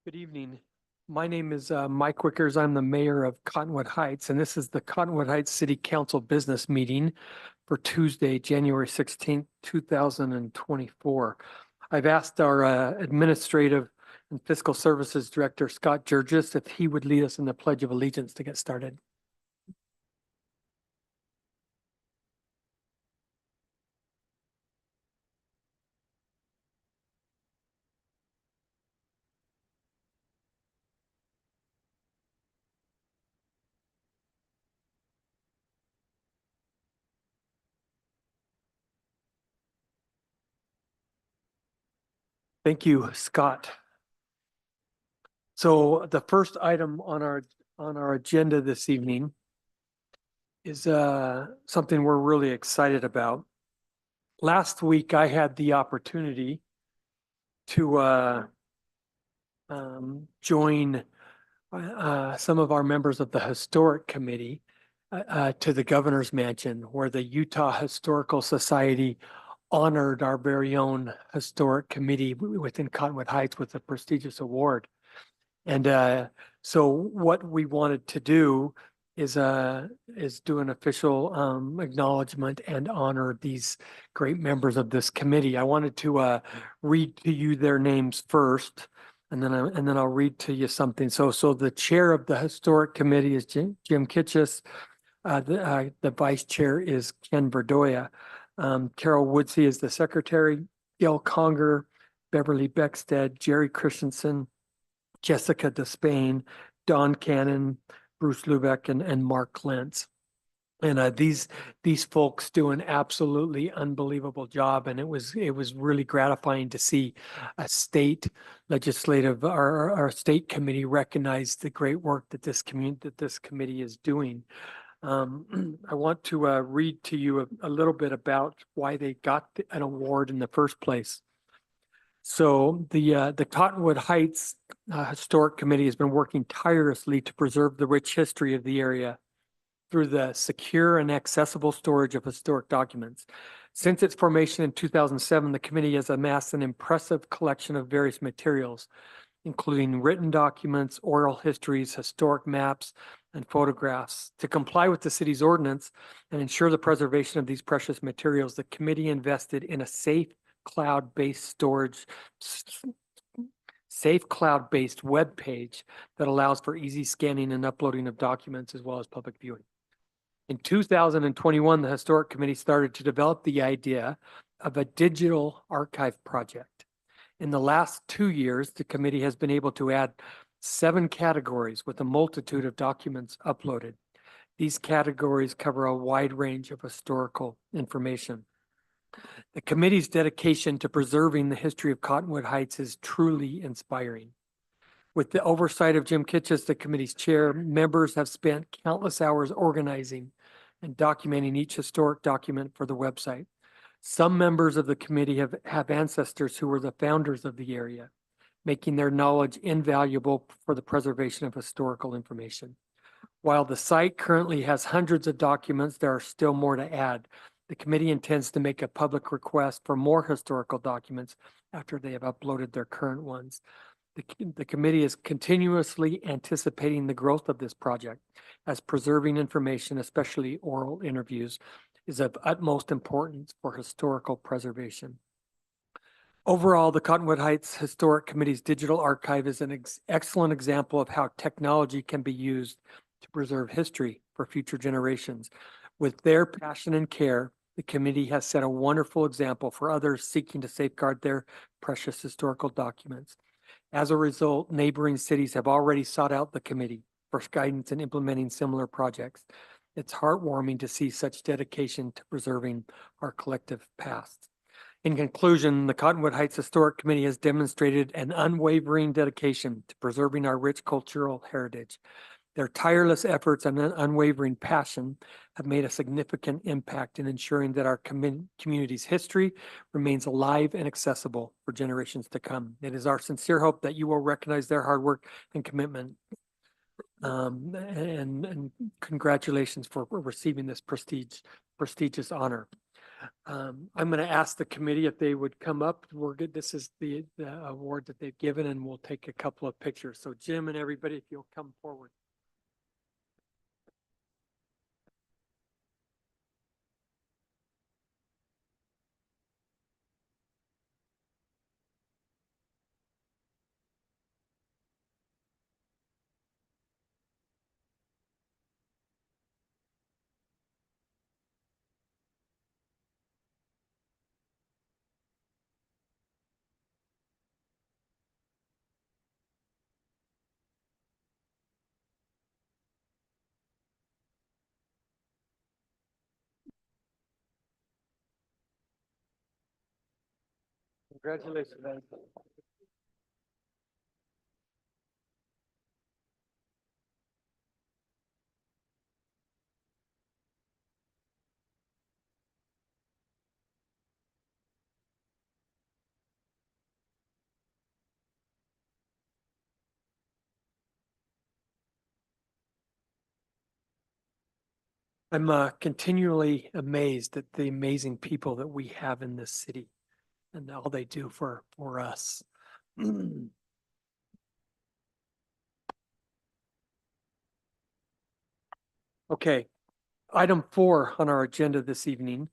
Good evening. My name is Mike Wickers. I'm the mayor of Cottonwood Heights, and this is the Cottonwood Heights City Council business meeting for Tuesday, January 16th, 2024. I've asked our Administrative and Fiscal Services Director, Scott Jurgis, if he would lead us in the Pledge of Allegiance to get started. Thank you, Scott. So the first item on our agenda this evening is something we're really excited about. Last week, I had the opportunity to join some of our members of the Historic Committee to the Governor's Mansion, where the Utah Historical Society honored our very own Historic Committee within Cottonwood Heights with a prestigious award. And so what we wanted to do is do an official acknowledgement and honor these great members of this committee. I wanted to read to you their names first, and then I'll read to you something. So the chair of the Historic Committee is Jim Kitchis. The vice chair is Ken Verdoya. Carol Woodsey is the secretary. Gail Conger, Beverly Beckstead, Jerry Christensen, Jessica Despain, Don Cannon, Bruce Lubeck, and Mark Lentz. And these folks do an absolutely unbelievable job, and it was really gratifying to see a state legislative or our state committee recognize the great work that this committee is doing. I want to read to you a little bit about why they got an award in the first place. So the Cottonwood Heights Historic Committee has been working tirelessly to preserve the rich history of the area through the secure and accessible storage of historic documents. Since its formation in 2007, the committee has amassed an impressive collection of various materials, including written documents, oral histories, historic maps, and photographs. To comply with the city's ordinance and ensure the preservation of these precious materials, the committee invested in a safe cloud-based web page that allows for easy scanning and uploading of documents as well as public viewing. In 2021, the Historic Committee started to develop the idea of a digital archive project. In the last 2 years, the committee has been able to add 7 categories with a multitude of documents uploaded. These categories cover a wide range of historical information. The committee's dedication to preserving the history of Cottonwood Heights is truly inspiring. With the oversight of Jim Kitchis, the committee's chair, members have spent countless hours organizing and documenting each historic document for the website. Some members of the committee have ancestors who were the founders of the area, making their knowledge invaluable for the preservation of historical information. While the site currently has hundreds of documents, there are still more to add. The committee intends to make a public request for more historical documents after they have uploaded their current ones. The committee is continuously anticipating the growth of this project, as preserving information, especially oral interviews, is of utmost importance for historical preservation. Overall, the Cottonwood Heights Historic Committee's digital archive is an excellent example of how technology can be used to preserve history for future generations. With their passion and care, the committee has set a wonderful example for others seeking to safeguard their precious historical documents. As a result, neighboring cities have already sought out the committee for guidance in implementing similar projects. It's heartwarming to see such dedication to preserving our collective past. In conclusion, the Cottonwood Heights Historic Committee has demonstrated an unwavering dedication to preserving our rich cultural heritage. Their tireless efforts and unwavering passion have made a significant impact in ensuring that our community's history remains alive and accessible for generations to come. It is our sincere hope that you will recognize their hard work and commitment. And congratulations for receiving this prestigious honor. I'm going to ask the committee if they would come up. We're good. This is the award that they've given, and we'll take a couple of pictures. So Jim and everybody, if you'll come forward. Congratulations. I'm continually amazed at the amazing people that we have in this city and all they do for us. Okay, item 4 on our agenda this evening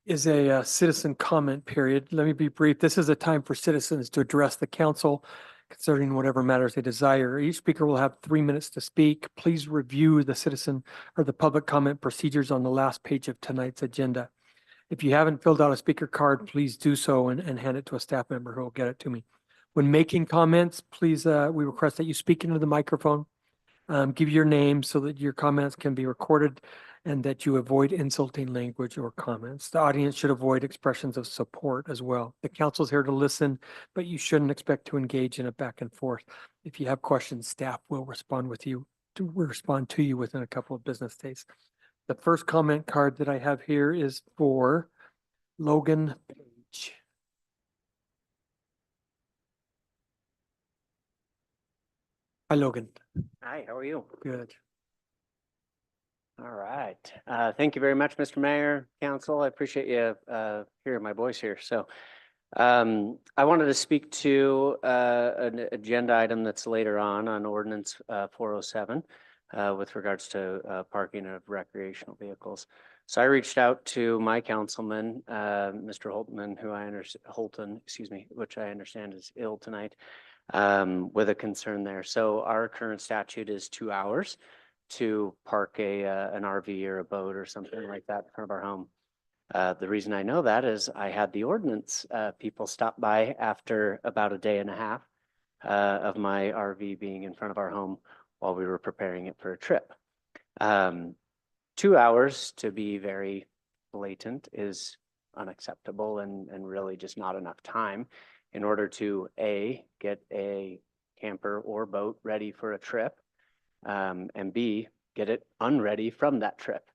is a citizen comment period. Let me be brief. This is a time for citizens to address the council concerning whatever matters they desire. Each speaker will have 3 minutes to speak. Please review the citizen or the public comment procedures on the last page of tonight's agenda. If you haven't filled out a speaker card, please do so and hand it to a staff member who will get it to me. When making comments, please, we request that you speak into the microphone. Give your name so that your comments can be recorded and that you avoid insulting language or comments. The audience should avoid expressions of support as well. The council is here to listen, but you shouldn't expect to engage in a back and forth. If you have questions, staff will respond to you within a couple of business days. The first comment card that I have here is for Logan Page. Hi, Logan. Hi, how are you? Good. All right. Thank you very much, Mr. Mayor, Council. I appreciate you hearing my voice here. So I wanted to speak to an agenda item that's later on ordinance 407 with regards to parking of recreational vehicles. So I reached out to my councilman, Mr. Holton, excuse me, which I understand is ill tonight, with a concern there. So our current statute is 2 hours to park an RV or a boat or something like that in front of our home. The reason I know that is I had the ordinance people stop by after about a day and a half of my RV being in front of our home while we were preparing it for a trip. 2 hours, to be very blatant, is unacceptable and really just not enough time in order to A, get a camper or boat ready for a trip, and B, get it unready from that trip.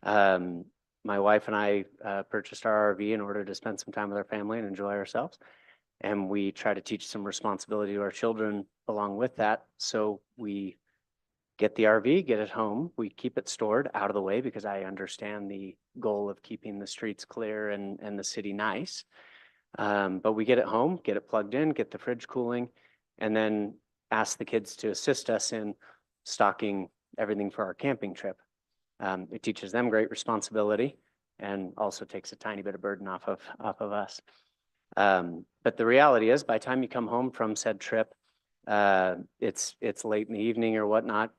My wife and I purchased our RV in order to spend some time with our family and enjoy ourselves. And we try to teach some responsibility to our children along with that. So we get the RV, get it home. We keep it stored out of the way because I understand the goal of keeping the streets clear and the city nice. But we get it home, get it plugged in, get the fridge cooling, and then ask the kids to assist us in stocking everything for our camping trip. It teaches them great responsibility and also takes a tiny bit of burden off of us. But the reality is, by the time you come home from said trip, it's late in the evening or whatnot,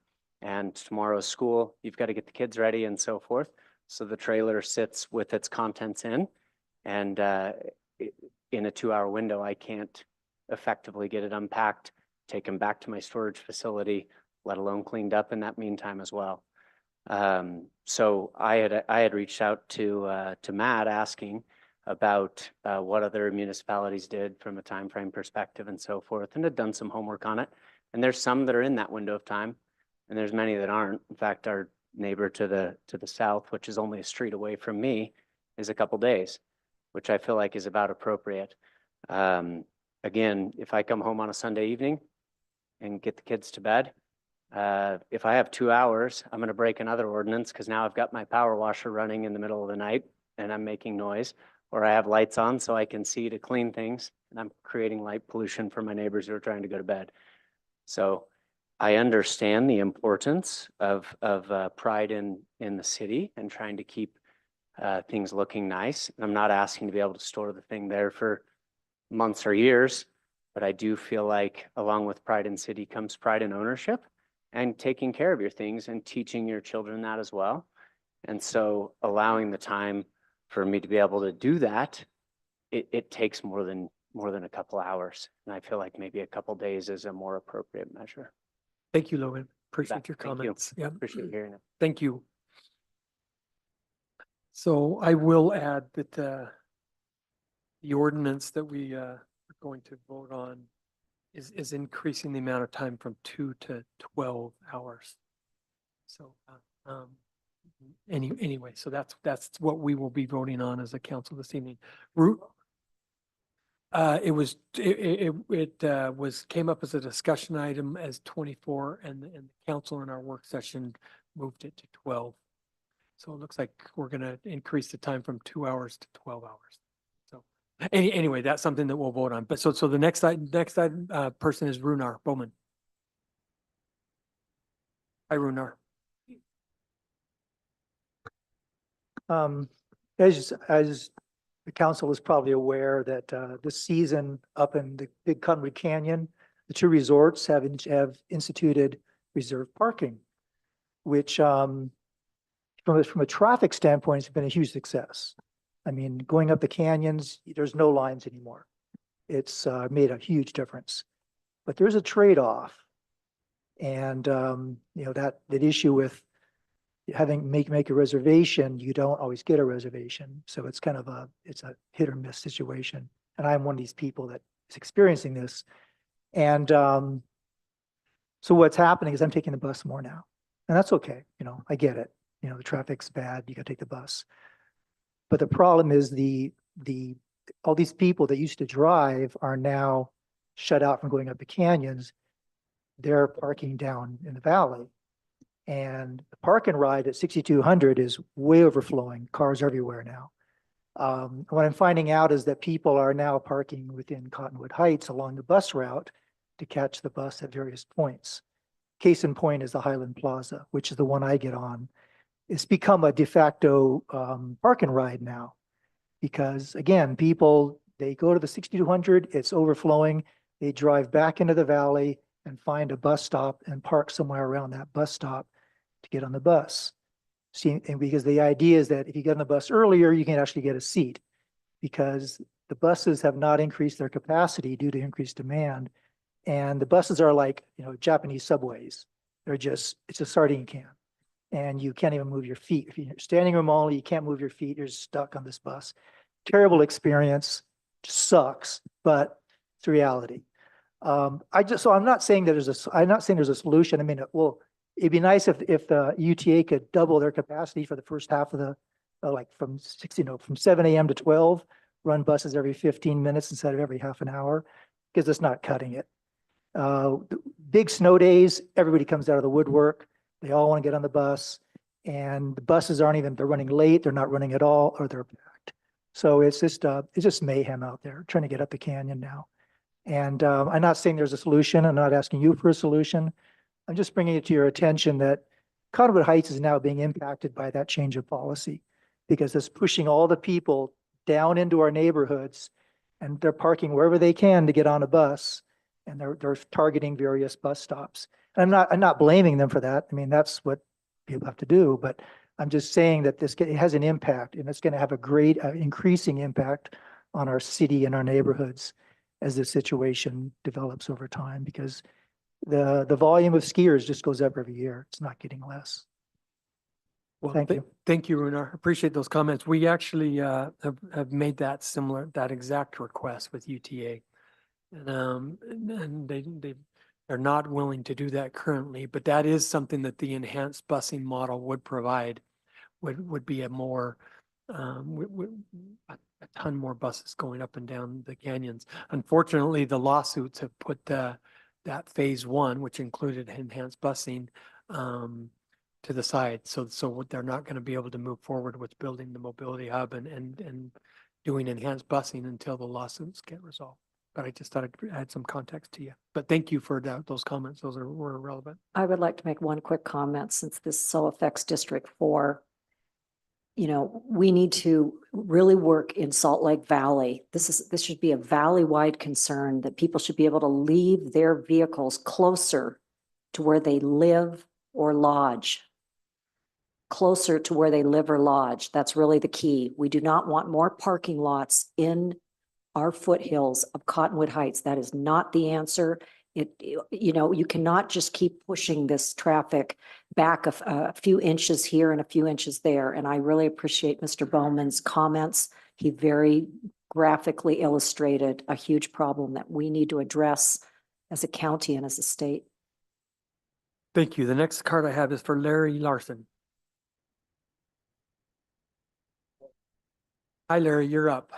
and tomorrow's school, you've got to get the kids ready and so forth. So the trailer sits with its contents in, and in a 2-hour window, I can't effectively get it unpacked, take them back to my storage facility, let alone cleaned up in that meantime as well. So I had reached out to Matt asking about what other municipalities did from a time frame perspective and so forth, and had done some homework on it. And there's some that are in that window of time, and there's many that aren't. In fact, our neighbor to the south, which is only a street away from me, is a couple days, which I feel like is about appropriate. Again, if I come home on a Sunday evening and get the kids to bed, if I have 2 hours, I'm going to break another ordinance because now I've got my power washer running in the middle of the night and I'm making noise, or I have lights on so I can see to clean things, and I'm creating light pollution for my neighbors who are trying to go to bed. So I understand the importance of pride in the city and trying to keep things looking nice. I'm not asking to be able to store the thing there for months or years, but I do feel like along with pride in city comes pride in ownership and taking care of your things and teaching your children that as well. And so allowing the time for me to be able to do that, it takes more than a couple hours. And I feel like maybe a couple days is a more appropriate measure. Thank you, Logan. Appreciate your Thank you. comments. Yeah. Appreciate hearing it. Thank you. So I will add that the ordinance that we are going to vote on is increasing the amount of time from 2 to 12 hours. So anyway, so that's what we will be voting on as a council this evening. It was came up as a discussion item as 24, and the council in our work session moved it to 12. So it looks like we're going to increase the time from 2 hours to 12 hours. So anyway, that's something that we'll vote on. But so the next person is Runar Bowman. Hi, Runar. As the council is probably aware that this season up in the Big Cottonwood Canyon, the two resorts have instituted reserve parking, which from a traffic standpoint has been a huge success. I mean, going up the canyons, there's no lines anymore. It's made a huge difference, but there's a trade-off, and you know that issue with having make a reservation, you don't always get a reservation. So it's kind of it's a hit or miss situation. And I'm one of these people that is experiencing this. And so what's happening is I'm taking the bus more now, and that's okay. You know, I get it. You know, the traffic's bad. You got to take the bus. But the problem is all these people that used to drive are now shut out from going up the canyons. They're parking down in the valley. And the park and ride at 6200 is way overflowing. Cars everywhere now. What I'm finding out is that people are now parking within Cottonwood Heights along the bus route to catch the bus at various points. Case in point is the Highland Plaza, which is the one I get on. It's become a de facto park and ride now, because again, people, they go to the 6200, it's overflowing. They drive back into the valley and find a bus stop and park somewhere around that bus stop to get on the bus. See, and because the idea is that if you get on the bus earlier, you can actually get a seat, because the buses have not increased their capacity due to increased demand. And the buses are like, you know, Japanese subways. It's a sardine can, and you can't even move your feet. If you're standing room only, you can't move your feet. You're stuck on this bus. Terrible experience, just sucks, but it's the reality. So I'm not saying that there's a solution. I mean, well, it'd be nice if the UTA could double their capacity for the first half of the, like from 7 a.m. to 12, run buses every 15 minutes instead of every half an hour, because it's not cutting it. Big snow days, everybody comes out of the woodwork. They all want to get on the bus, and the buses they're running late, they're not running at all, or they're packed. So it's just mayhem out there trying to get up the canyon now. And I'm not saying there's a solution. I'm not asking you for a solution. I'm just bringing it to your attention that Cottonwood Heights is now being impacted by that change of policy, because it's pushing all the people down into our neighborhoods, and they're parking wherever they can to get on a bus, and they're targeting various bus stops. And I'm not blaming them for that. I mean, that's what people have to do, but I'm just saying that it has an impact, and it's going to have a great increasing impact on our city and our neighborhoods as this situation develops over time, because the volume of skiers just goes up every year. It's not getting less. Well, Thank you. Thank you, Runar. Appreciate those comments. We actually have made that exact request with UTA. And they're not willing to do that currently, but that is something that the enhanced busing model would provide, would be a more, a ton more buses going up and down the canyons. Unfortunately, the lawsuits have put that phase one, which included enhanced busing, to to the side. So they're not going to be able to move forward with building the mobility hub and doing enhanced busing until the lawsuits get resolved. But I just thought I'd add some context to you. But thank you for those comments. Were relevant. I would like to make one quick comment since this so affects District 4. You know, we need to really work in Salt Lake Valley. This should be a valley-wide concern that people should be able to leave their vehicles closer to where they live or lodge. Closer to where they live or lodge. That's really the key. We do not want more parking lots in our foothills of Cottonwood Heights. That is not the answer. You know, you cannot just keep pushing this traffic back a few inches here and a few inches there. And I really appreciate Mr. Bowman's comments. He very graphically illustrated a huge problem that we need to address as a county and as a state. Thank you. The next card I have is for Larry Larson. Hi, Larry, you're up.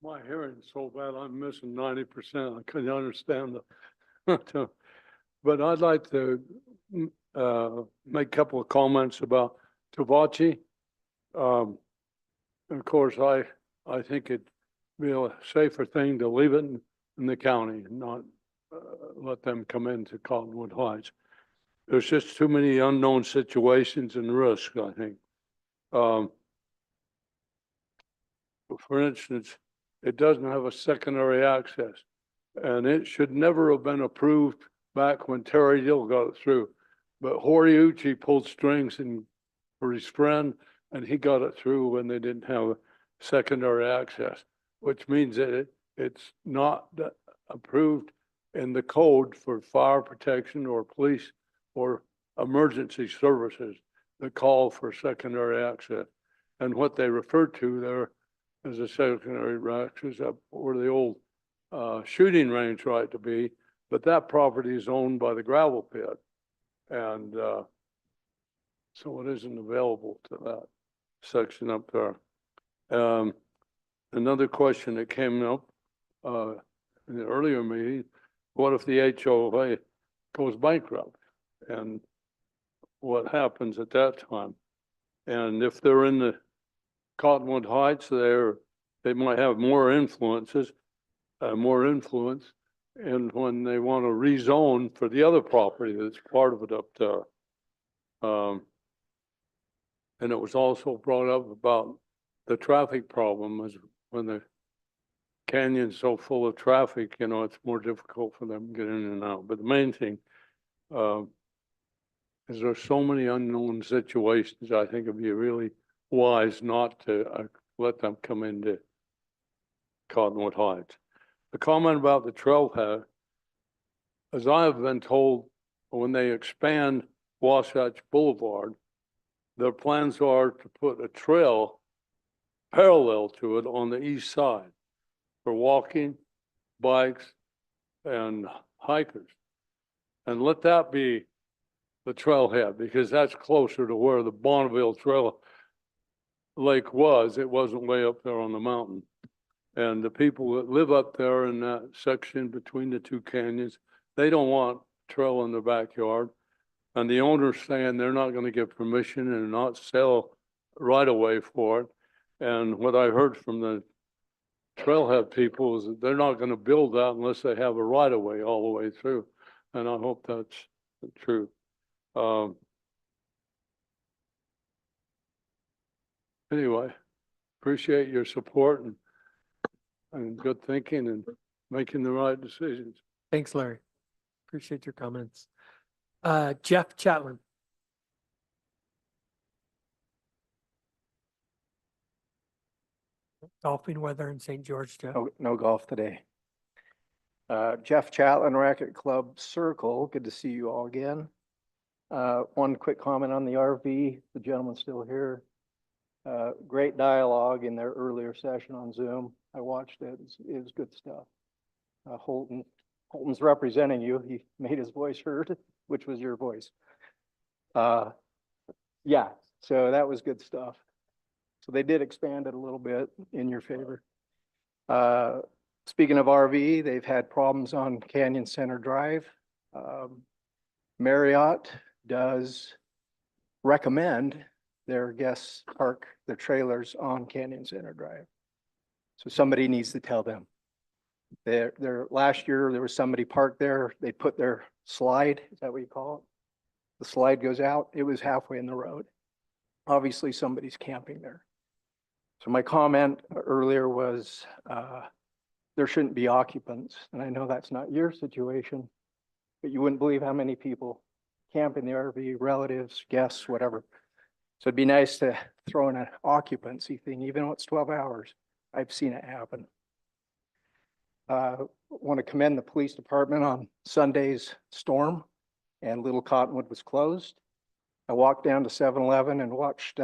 My hearing's so bad, I'm missing 90%. I couldn't understand the, but I'd like to make a couple of comments about Tavachi. Of course, I think it'd be a safer thing to leave it in the county and not let them come into Cottonwood Heights. There's just too many unknown situations and risks, I think. For instance, it doesn't have a secondary access, and it should never have been approved back when Terry Dill got it through. But Horiuchi pulled strings for his friend, and he got it through when they didn't have secondary access, which means that it's not approved in the code for fire protection or police or emergency services that call for secondary access. And what they refer to there as a secondary access up where the old shooting range right to be, but that property is owned by the gravel pit. And so it isn't available to that section up there. Another question that came up in the earlier meeting, what if the HOA goes bankrupt? And what happens at that time? And if they're in the Cottonwood Heights, they might have more influence, and when they want to rezone for the other property that's part of it up there. And it was also brought up about the traffic problem is when the canyon's so full of traffic, you know, it's more difficult for them to get in and out. But the main thing is there's so many unknown situations. I think it'd be really wise not to let them come into Cottonwood Heights. The comment about the trailhead, as I have been told, when they expand Wasatch Boulevard, their plans are to put a trail parallel to it on the east side for walking, bikes, and hikers. And let that be the trailhead, because that's closer to where the Bonneville Trail Lake was. It wasn't way up there on the mountain. And the people that live up there in that section between the two canyons, they don't want trail in their backyard. And the owner's saying they're not going to give permission and not sell right away for it. And what I heard from the trailhead people is that they're not going to build that unless they have a right of way all the way through. And I hope that's true. Anyway, appreciate your support and good thinking and making the right decisions. Thanks, Larry. Appreciate your comments. Jeff Chatelain. Golfing weather in St. George, Jeff. No golf today. Jeff Chatelain, Racket Club Circle. Good to see you all again. One quick comment on the RV. The gentleman's still here. Great dialogue in their earlier session on Zoom. I watched it. It was good stuff. Holton's representing you. He made his voice heard, which was your voice. Yeah, so that was good stuff. So they did expand it a little bit in your favor. Speaking of RV, they've had problems on Canyon Center Drive. Marriott does recommend their guests park their trailers on Canyon Center Drive. So somebody needs to tell them. Last year, there was somebody parked there, they put their slide, is that what you call it? The slide goes out, it was halfway in the road. Obviously, somebody's camping there. So my comment earlier was, there shouldn't be occupants, and I know that's not your situation, but you wouldn't believe how many people camp in the RV, relatives, guests, whatever. So it'd be nice to throw in an occupancy thing, even though it's 12 hours. I've seen it happen. Want to commend the police department on Sunday's storm, and Little Cottonwood was closed. I walked down to 7-Eleven and watched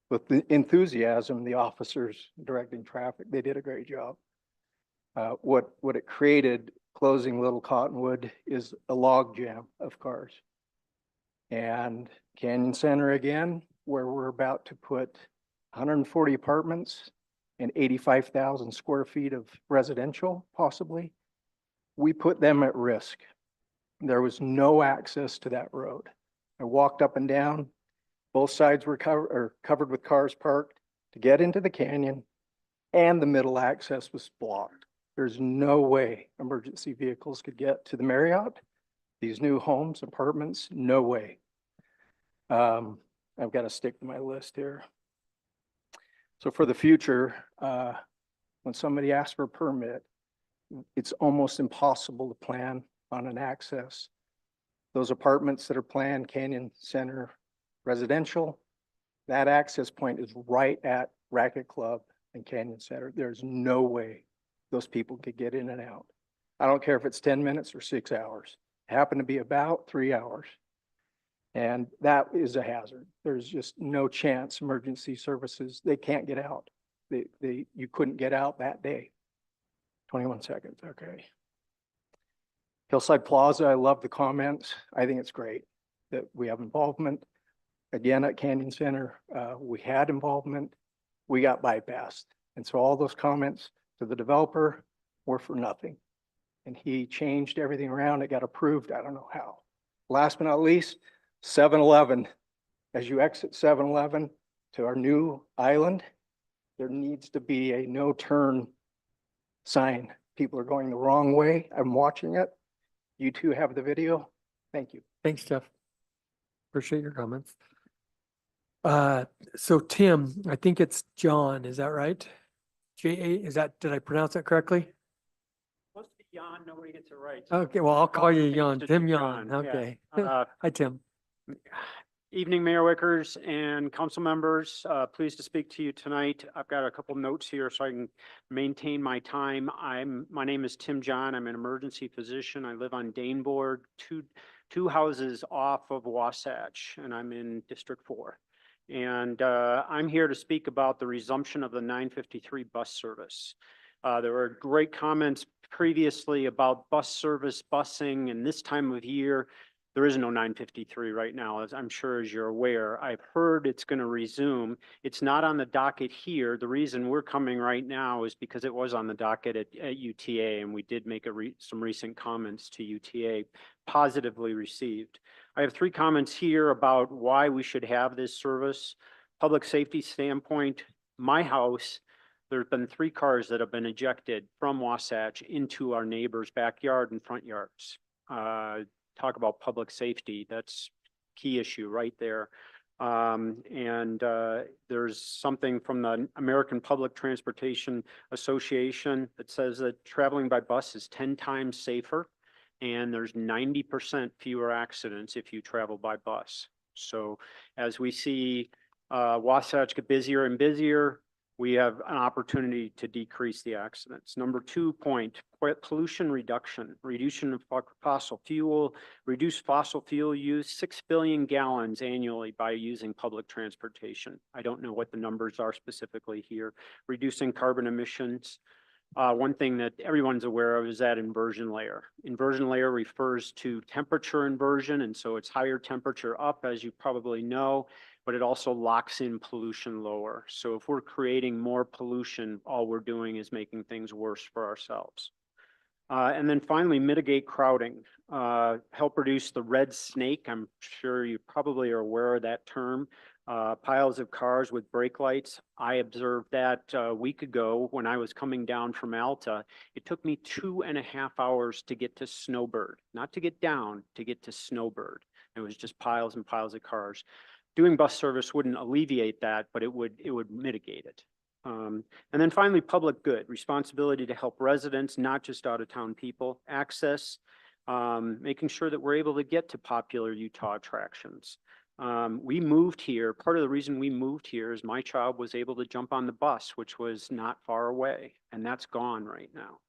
with the enthusiasm the officers directing traffic. They did a great job. What it created, closing Little Cottonwood, is a log jam of cars. And Canyon Center again, where we're about to put 140 apartments and 85,000 square feet of residential, possibly, we put them at risk. There was no access to that road. I walked up and down. Both sides were covered with cars parked to get into the canyon, and the middle access was blocked. There's no way emergency vehicles could get to the Marriott, these new homes, apartments, no way. I've got to stick to my list here. So for the future, when somebody asks for a permit, it's almost impossible to plan on an access. Those apartments that are planned, Canyon Center residential, that access point is right at Racket Club and Canyon Center. There's no way those people could get in and out. I don't care if it's 10 minutes or 6 hours. It happened to be about 3 hours. And that is a hazard. There's just no chance emergency services, they can't get out. You couldn't get out that day. 21 seconds, okay. Hillside Plaza, I love the comments. I think it's great that we have involvement. Again, at Canyon Center, we had involvement, we got bypassed. And so all those comments to the developer were for nothing. And he changed everything around, it got approved, I don't know how. Last but not least, 7-Eleven. As you exit 7-Eleven to our new island, there needs to be a no turn sign. People are going the wrong way. I'm watching it. You two have the video. Thank you. Thanks, Jeff. Appreciate your comments. So Tim, I think it's John, is that right? Is that, did I pronounce that correctly? Supposed to be Jan, nobody gets it right. Okay, well, I'll call you Change Jan, it Tim to Jan, John, yeah. okay. Uh, Hi, Tim. Evening, Mayor Wickers and council members. Pleased to speak to you tonight. I've got a couple notes here so I can maintain my time. My name is Tim John. I'm an emergency physician. I live on Daneboard, two houses off of Wasatch, and I'm in District 4. And I'm here to speak about the resumption of the 953 bus service. There were great comments previously about bus service, busing, and this time of year. There is no 953 right now, as I'm sure as you're aware. I've heard it's going to resume. It's not on the docket here. The reason we're coming right now is because it was on the docket at UTA, and we did make some recent comments to UTA, positively received. I have 3 comments here about why we should have this service. Public safety standpoint, my house, there have been 3 cars that have been ejected from Wasatch into our neighbor's backyard and front yards. Talk about public safety, that's key issue right there. There's something from the American Public Transportation Association that says that traveling by bus is 10 times safer, and there's 90% fewer accidents if you travel by bus. So as we see Wasatch get busier and busier, we have an opportunity to decrease the accidents. Number 2 point, pollution reduction, reduction of fossil fuel, reduce fossil fuel use, 6 billion gallons annually by using public transportation. I don't know what the numbers are specifically here. Reducing carbon emissions. One thing that everyone's aware of is that inversion layer. Inversion layer refers to temperature inversion, and so it's higher temperature up, as you probably know, but it also locks in pollution lower. So if we're creating more pollution, all we're doing is making things worse for ourselves. And then finally, mitigate crowding. Help reduce the red snake. I'm sure you probably are aware of that term. Piles of cars with brake lights. I observed that a week ago when I was coming down from Alta. It took me 2.5 hours to get to Snowbird, not to get down, to get to Snowbird. It was just piles and piles of cars. Doing bus service wouldn't alleviate that, but it would mitigate it. And then finally, public good, responsibility to help residents, not just out-of-town people, access, making sure that we're able to get to popular Utah attractions. We moved here. Part of the reason we moved here is my child was able to jump on the bus, which was not far away, and that's gone right now.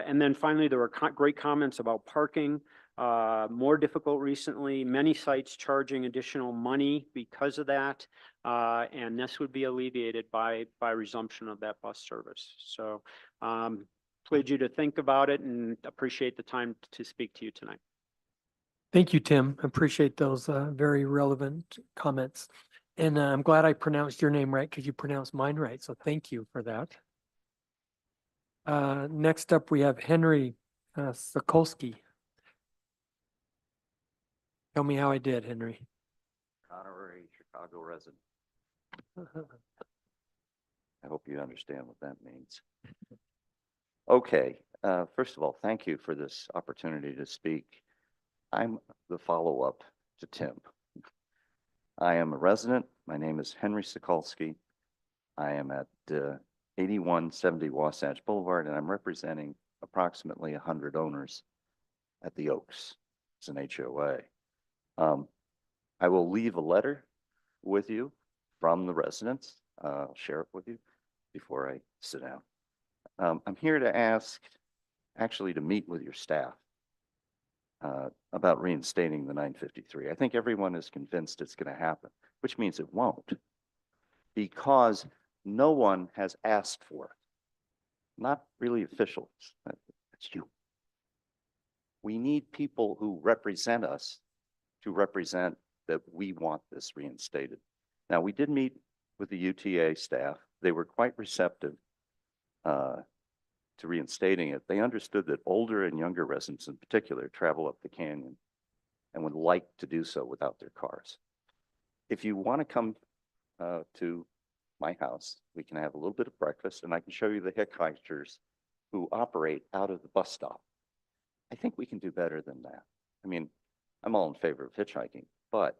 And then finally, there were great comments about parking. More difficult recently, many sites charging additional money because of that. And this would be alleviated by resumption of that bus service. So plead you to think about it and appreciate the time to speak to you tonight. Thank you, Tim. Appreciate those very relevant comments. And I'm glad I pronounced your name right because you pronounced mine right. So thank you for that. Next up, we have Henry Sokolsky. Tell me how I did, Henry. Honorary Chicago resident. I hope you understand what that means. Okay, first of all, thank you for this opportunity to speak. I'm the follow-up to Tim. I am a resident. My name is Henry Sokolsky. I am at 8170 Wasatch Boulevard, and I'm representing approximately 100 owners at the Oaks. It's an HOA. I will leave a letter with you from the residents. I'll share it with you before I sit down. I'm here to ask, actually to meet with your staff about reinstating the 953. I think everyone is convinced it's going to happen, which means it won't, because no one has asked for it. Not really officials. That's you. We need people who represent us to represent that we want this reinstated. Now, we did meet with the UTA staff. They were quite receptive to reinstating it. They understood that older and younger residents in particular travel up the canyon and would like to do so without their cars. If you want to come to my house, we can have a little bit of breakfast and I can show you the hitchhikers who operate out of the bus stop. I think we can do better than that. I mean, I'm all in favor of hitchhiking, but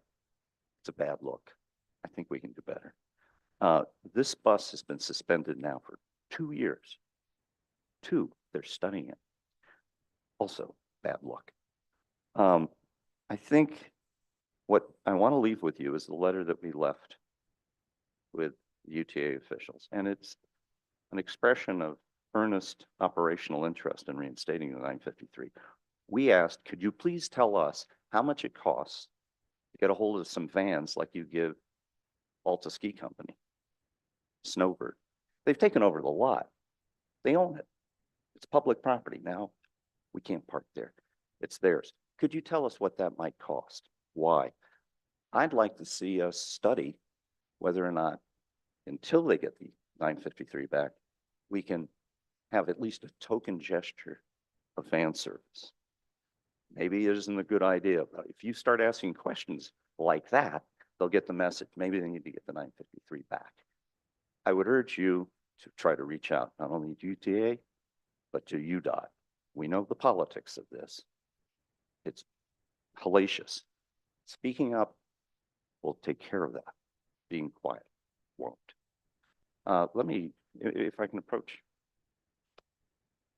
it's a bad look. I think we can do better. This bus has been suspended now for 2 years. They're studying it. Also, bad luck. I think what I want to leave with you is the letter that we left with UTA officials, and it's an expression of earnest operational interest in reinstating the 953. We asked, could you please tell us how much it costs to get a hold of some vans like you give Alta Ski Company, Snowbird? They've taken over the lot. They own it. It's public property now. We can't park there. It's theirs. Could you tell us what that might cost? Why? I'd like to see us study whether or not, until they get the 953 back, we can have at least a token gesture of van service. Maybe it isn't a good idea, but if you start asking questions like that, they'll get the message. Maybe they need to get the 953 back. I would urge you to try to reach out, not only to UTA, but to UDOT. We know the politics of this. It's hellacious. Speaking up will take care of that. Being quiet won't. Let me, if I can approach.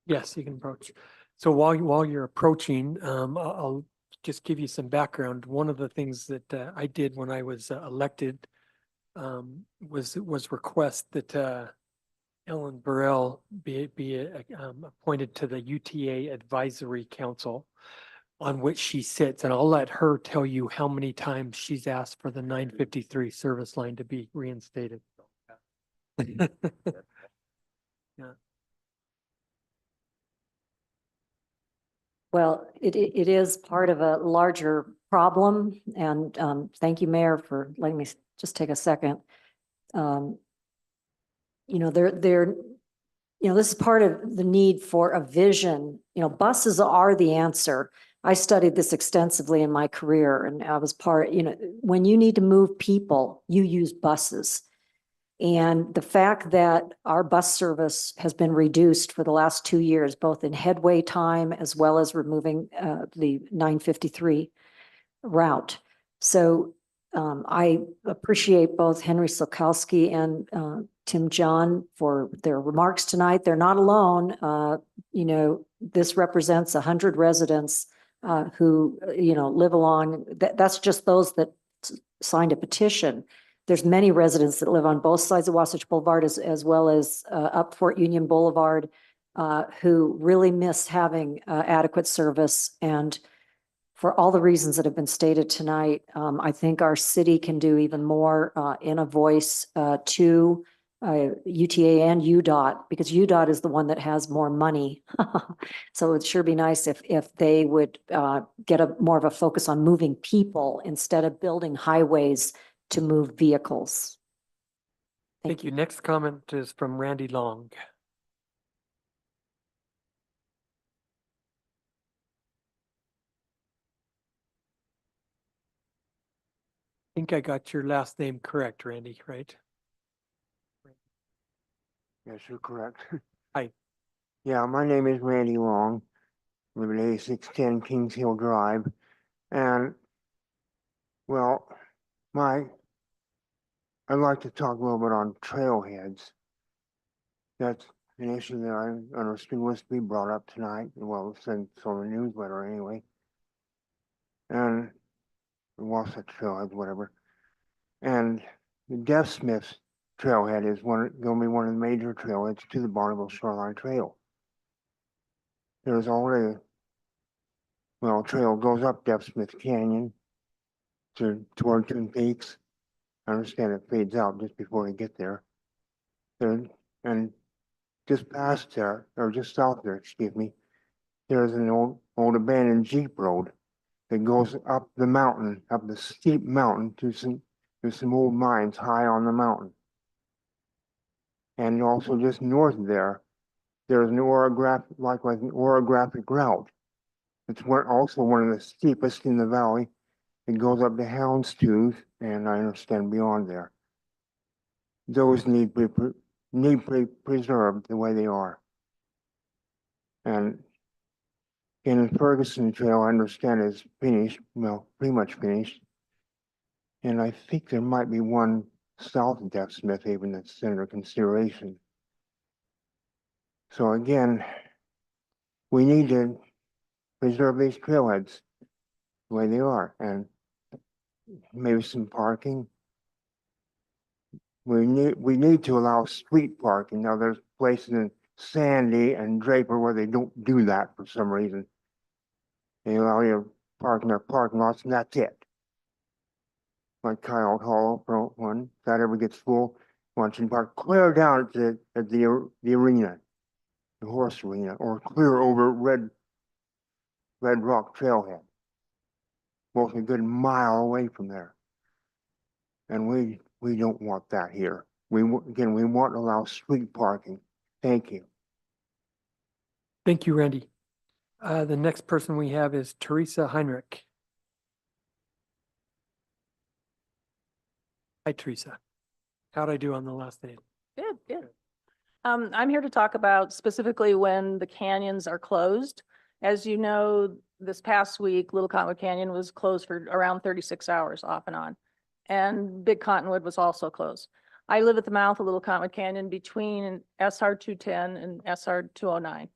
Yes, you can approach. So while you're approaching, I'll just give you some background. One of the things that I did when I was elected was request that Ellen Burrell be appointed to the UTA Advisory Council, on which she sits, and I'll let her tell you how many times she's asked for the 953 service line to be reinstated. Yeah. Well, it is part of a larger problem, and thank you, Mayor, for letting me just take a second. You know, this is part of the need for a vision. Buses are the answer. I studied this extensively in my career, and I was when you need to move people, you use buses. And the fact that our bus service has been reduced for the last 2 years, both in headway time as well as removing the 953 route. So I appreciate both Henry Sokowski and Tim John for their remarks tonight. They're not alone. This represents 100 residents who, live along. That's just those that signed a petition. There's many residents that live on both sides of Wasatch Boulevard as well as up Fort Union Boulevard who really miss having adequate service. And for all the reasons that have been stated tonight, I think our city can do even more in a voice to UTA and UDOT, because UDOT is the one that has more money. So it'd sure be nice if they would get more of a focus on moving people instead of building highways to move vehicles. Thank you. Next comment is from Randy Long. I think I got your last name correct, Randy, right? Yes, you're correct. Hi. Yeah, my name is Randy Long, live at 8610 Kings Hill Drive. And, well, I'd like to talk a little bit on trailheads. That's an issue that I understood was to be brought up tonight. Well, it's in the newsletter anyway. And Wasatch Trailhead, whatever. And the Deaf Smiths Trailhead is going to be one of the major trailheads to the Barneville Shoreline Trail. There's already, a trail goes up Deaf Smith Canyon toward Twin Peaks. I understand it fades out just before you get there. And just past there, or just south there, excuse me, there's an old abandoned Jeep road that goes up the mountain, up the steep mountain to some old mines high on the mountain. And also just north of there, there's an orographic route. It's also one of the steepest in the valley. It goes up to Houndstooth, and I understand beyond there. Those need to be preserved the way they are. And in Ferguson Trail, I understand is finished, pretty much finished. And I think there might be one south of Deaf Smith even that's under consideration. So again, we need to preserve these trailheads the way they are, and maybe some parking. We need to allow street parking. Now there's places in Sandy and Draper where they don't do that for some reason. They allow you to park in their parking lots, and that's it. Like Coyote Hollow, for one, if that ever gets full, once you park clear down at the arena, the horse arena, or clear over Red Rock Trailhead. Both a good mile away from there. And we don't want that here. We want to allow street parking. Thank you. Thank you, Randy. The next person we have is Teresa Heinrich. Hi, Teresa. How'd I do on the last name? Good, good. I'm here to talk about specifically when the canyons are closed. As you know, this past week, Little Cottonwood Canyon was closed for around 36 hours off and on. And Big Cottonwood was also closed. I live at the mouth of Little Cottonwood Canyon between SR 210 and SR 209.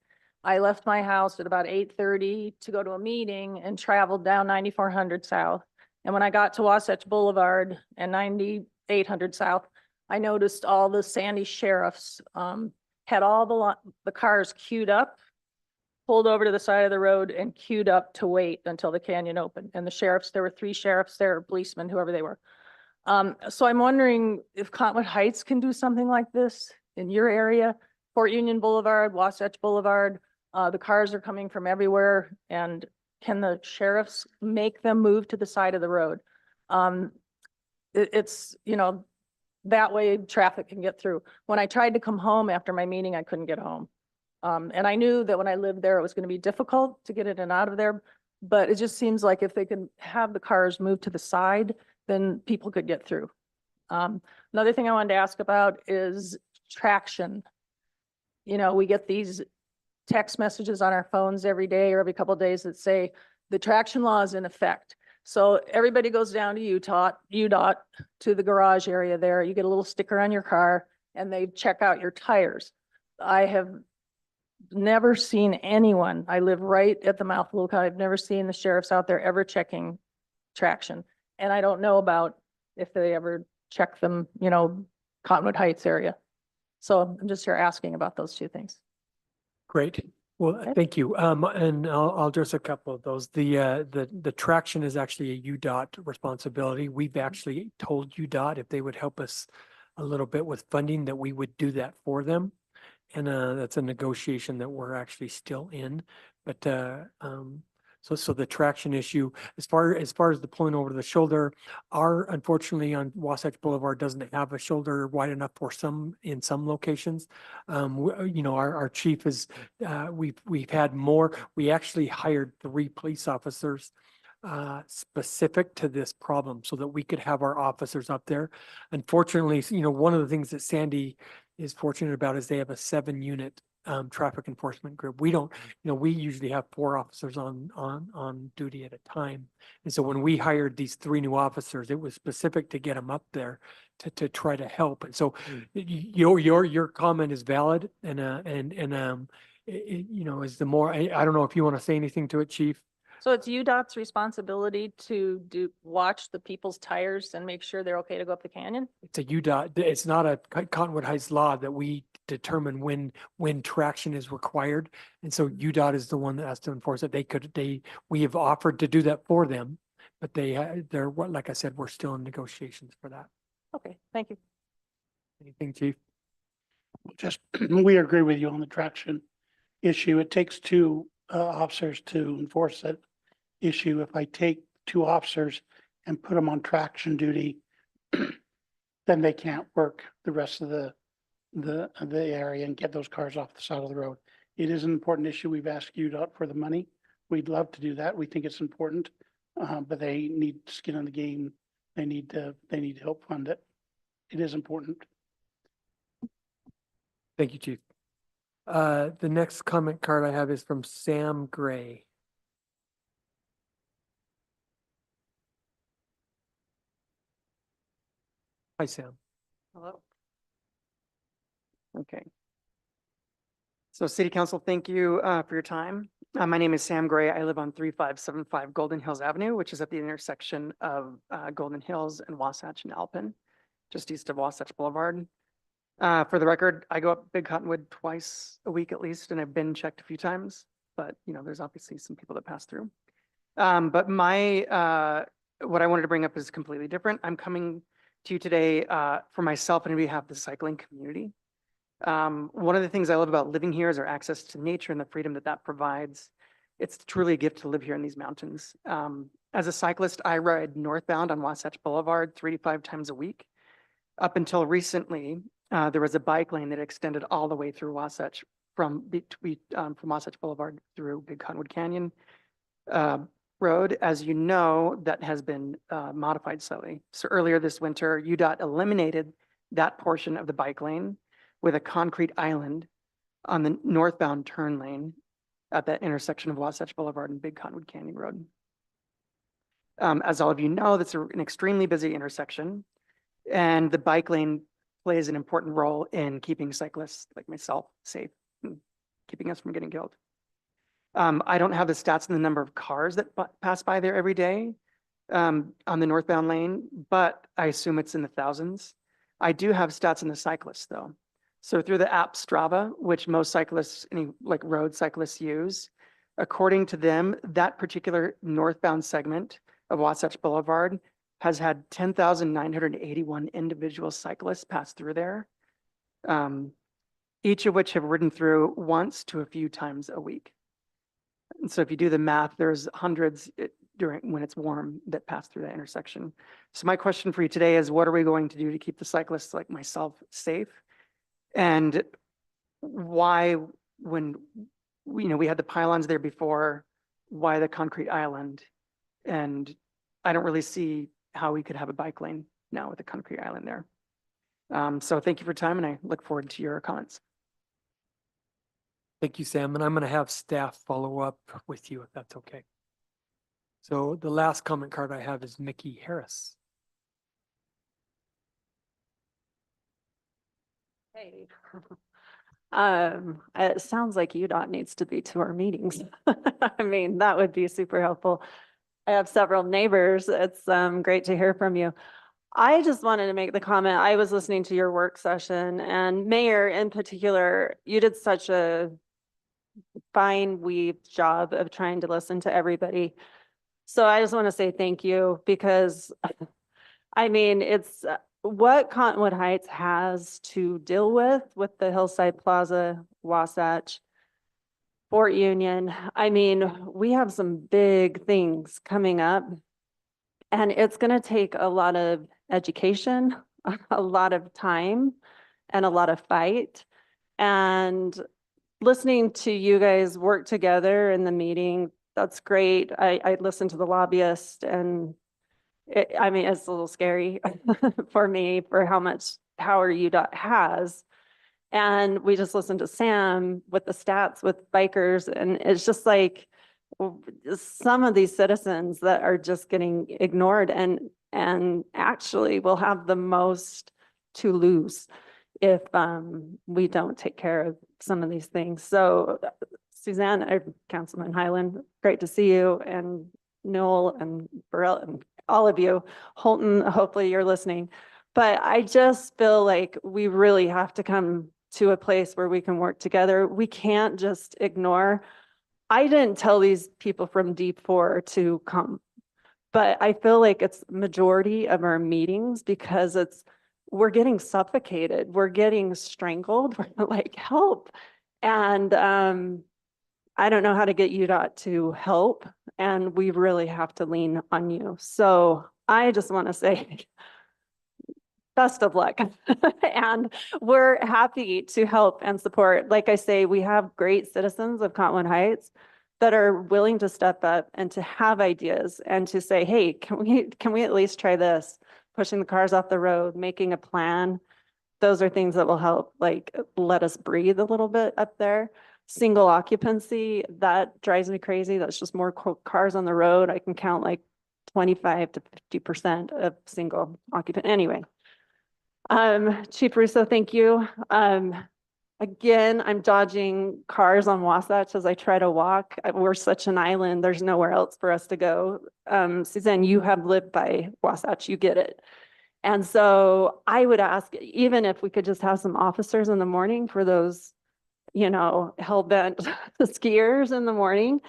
I left my house at about 8:30 to go to a meeting and traveled down 9400 south. And when I got to Wasatch Boulevard and 9800 south, I noticed all the Sandy sheriffs had all the cars queued up, pulled over to the side of the road and queued up to wait until the canyon opened. And the sheriffs, there were 3 sheriffs there, policemen, whoever they were. So I'm wondering if Cottonwood Heights can do something like this in your area. Fort Union Boulevard, Wasatch Boulevard, the cars are coming from everywhere. And can the sheriffs make them move to the side of the road? It's, That way traffic can get through. When I tried to come home after my meeting, I couldn't get home. And I knew that when I lived there, it was going to be difficult to get in and out of there. But it just seems like if they could have the cars moved to the side, then people could get through. Another thing I wanted to ask about is traction. You know, we get these text messages on our phones every day or every couple of days that say the traction law is in effect. So everybody goes down to UDOT to the garage area there. You get a little sticker on your car and they check out your tires. I have never seen anyone. I live right at the mouth of Little County. I've never seen the sheriffs out there ever checking traction. And I don't know about if they ever check them, you know, Cottonwood Heights area. So I'm just here asking about those two things. Great. Well, Okay. thank you. And I'll address a couple of those. The traction is actually a UDOT responsibility. We've actually told UDOT if they would help us a little bit with funding, that we would do that for them. And that's a negotiation that we're actually still in. But so the traction issue, as far as the pulling over the shoulder, unfortunately on Wasatch Boulevard doesn't have a shoulder wide enough for in some locations. You know, our chief is we've had more. We actually hired 3 police officers specific to this problem so that we could have our officers up there. Unfortunately, you know, one of the things that Sandy is fortunate about is they have a 7-unit traffic enforcement group. We don't, you know, we usually have 4 officers on duty at a time. And so when we hired these 3 new officers, it was specific to get them up there to try to help. And so your comment is valid, and you know, is the more, I don't know if you want to say anything to it, Chief. So it's UDOT's responsibility to watch the people's tires and make sure they're okay to go up the canyon? It's a UDOT, it's not a Cottonwood Heights law that we determine when traction is required. And so UDOT is the one that has to enforce it. We have offered to do that for them, but they're, like I said, we're still in negotiations for that. Okay, thank you. Anything, Chief? Just, we agree with you on the traction issue. It takes 2 officers to enforce that issue. If I take 2 officers and put them on traction duty, then they can't work the rest of the area and get those cars off the side of the road. It is an important issue. We've asked UDOT for the money. We'd love to do that. We think it's important, but they need skin in the game. They need to help fund it. It is important. Thank you, Chief. The next comment card I have is from Sam Gray. Hi, Sam. Hello. Okay. So City Council, thank you for your time. My name is Sam Gray. I live on 3575 Golden Hills Avenue, which is at the intersection of Golden Hills and Wasatch and Alpin, just east of Wasatch Boulevard. For the record, I go up Big Cottonwood twice a week at least, and I've been checked a few times, but you know, there's obviously some people that pass through. But what I wanted to bring up is completely different. I'm coming to you today for myself and on behalf of the cycling community. One of the things I love about living here is our access to nature and the freedom that provides. It's truly a gift to live here in these mountains. As a cyclist, I ride northbound on Wasatch Boulevard 3 to 5 times a week. Up until recently, there was a bike lane that extended all the way through Wasatch from Wasatch Boulevard through Big Cottonwood Canyon Road. As you know, that has been modified slightly. So earlier this winter, UDOT eliminated that portion of the bike lane with a concrete island on the northbound turn lane at that intersection of Wasatch Boulevard and Big Cottonwood Canyon Road. As all of you know, that's an extremely busy intersection, and the bike lane plays an important role in keeping cyclists like myself safe and keeping us from getting killed. I don't have the stats on the number of cars that pass by there every day on the northbound lane, but I assume it's in the thousands. I do have stats on the cyclists though. So through the app Strava, which most cyclists, like road cyclists use, according to them, that particular northbound segment of Wasatch Boulevard has had 10,981 individual cyclists pass through there, each of which have ridden through once to a few times a week. And so if you do the math, there's hundreds, when it's warm that pass through that intersection. So my question for you today is, what are we going to do to keep the cyclists like myself safe? And why, when, we had the pylons there before, why the concrete island? And I don't really see how we could have a bike lane now with a concrete island there. So thank you for your time, and I look forward to your comments. Thank you, Sam, and I'm going to have staff follow up with you if that's okay. So the last comment card I have is Mickey Harris. Hey. It sounds like UDOT needs to be to our meetings. I mean, that would be super helpful. I have several neighbors. It's great to hear from you. I just wanted to make the comment. I was listening to your work session, and Mayor in particular, you did such a fine weave job of trying to listen to everybody. So I just want to say thank you, because I mean, it's what Cottonwood Heights has to deal with the Hillside Plaza, Wasatch, Fort Union. I mean, we have some big things coming up, and it's going to take a lot of education, a lot of time, and a lot of fight. And listening to you guys work together in the meeting, that's great. I listened to the lobbyist, and I mean, it's a little scary for me for how much power UDOT has. And we just listened to Sam with the stats with bikers, and it's just like some of these citizens that are just getting ignored and actually will have the most to lose if we don't take care of some of these things. So Suzanne, Councilman Highland, great to see you, and Noel and Burrell and all of you. Holton, hopefully you're listening. But I just feel like we really have to come to a place where we can work together. We can't just ignore. I didn't tell these people from D4 to come, but I feel like it's majority of our meetings, because we're getting suffocated. We're getting strangled. We're like, help. And I don't know how to get UDOT to help, and we really have to lean on you. So I just want to say best of luck. And we're happy to help and support. Like I say, we have great citizens of Cottonwood Heights that are willing to step up and to have ideas and to say, hey, can we at least try this? Pushing the cars off the road, making a plan. Those are things that will help, like, let us breathe a little bit up there. Single occupancy, that drives me crazy. That's just more cars on the road. I can count like 25 to 50% of single occupant. Anyway, Chief Russo, thank you. Again, I'm dodging cars on Wasatch as I try to walk. We're such an island. There's nowhere else for us to go. Suzanne, you have lived by Wasatch. You get it. And so I would ask, even if we could just have some officers in the morning for those, hell-bent skiers in the morning.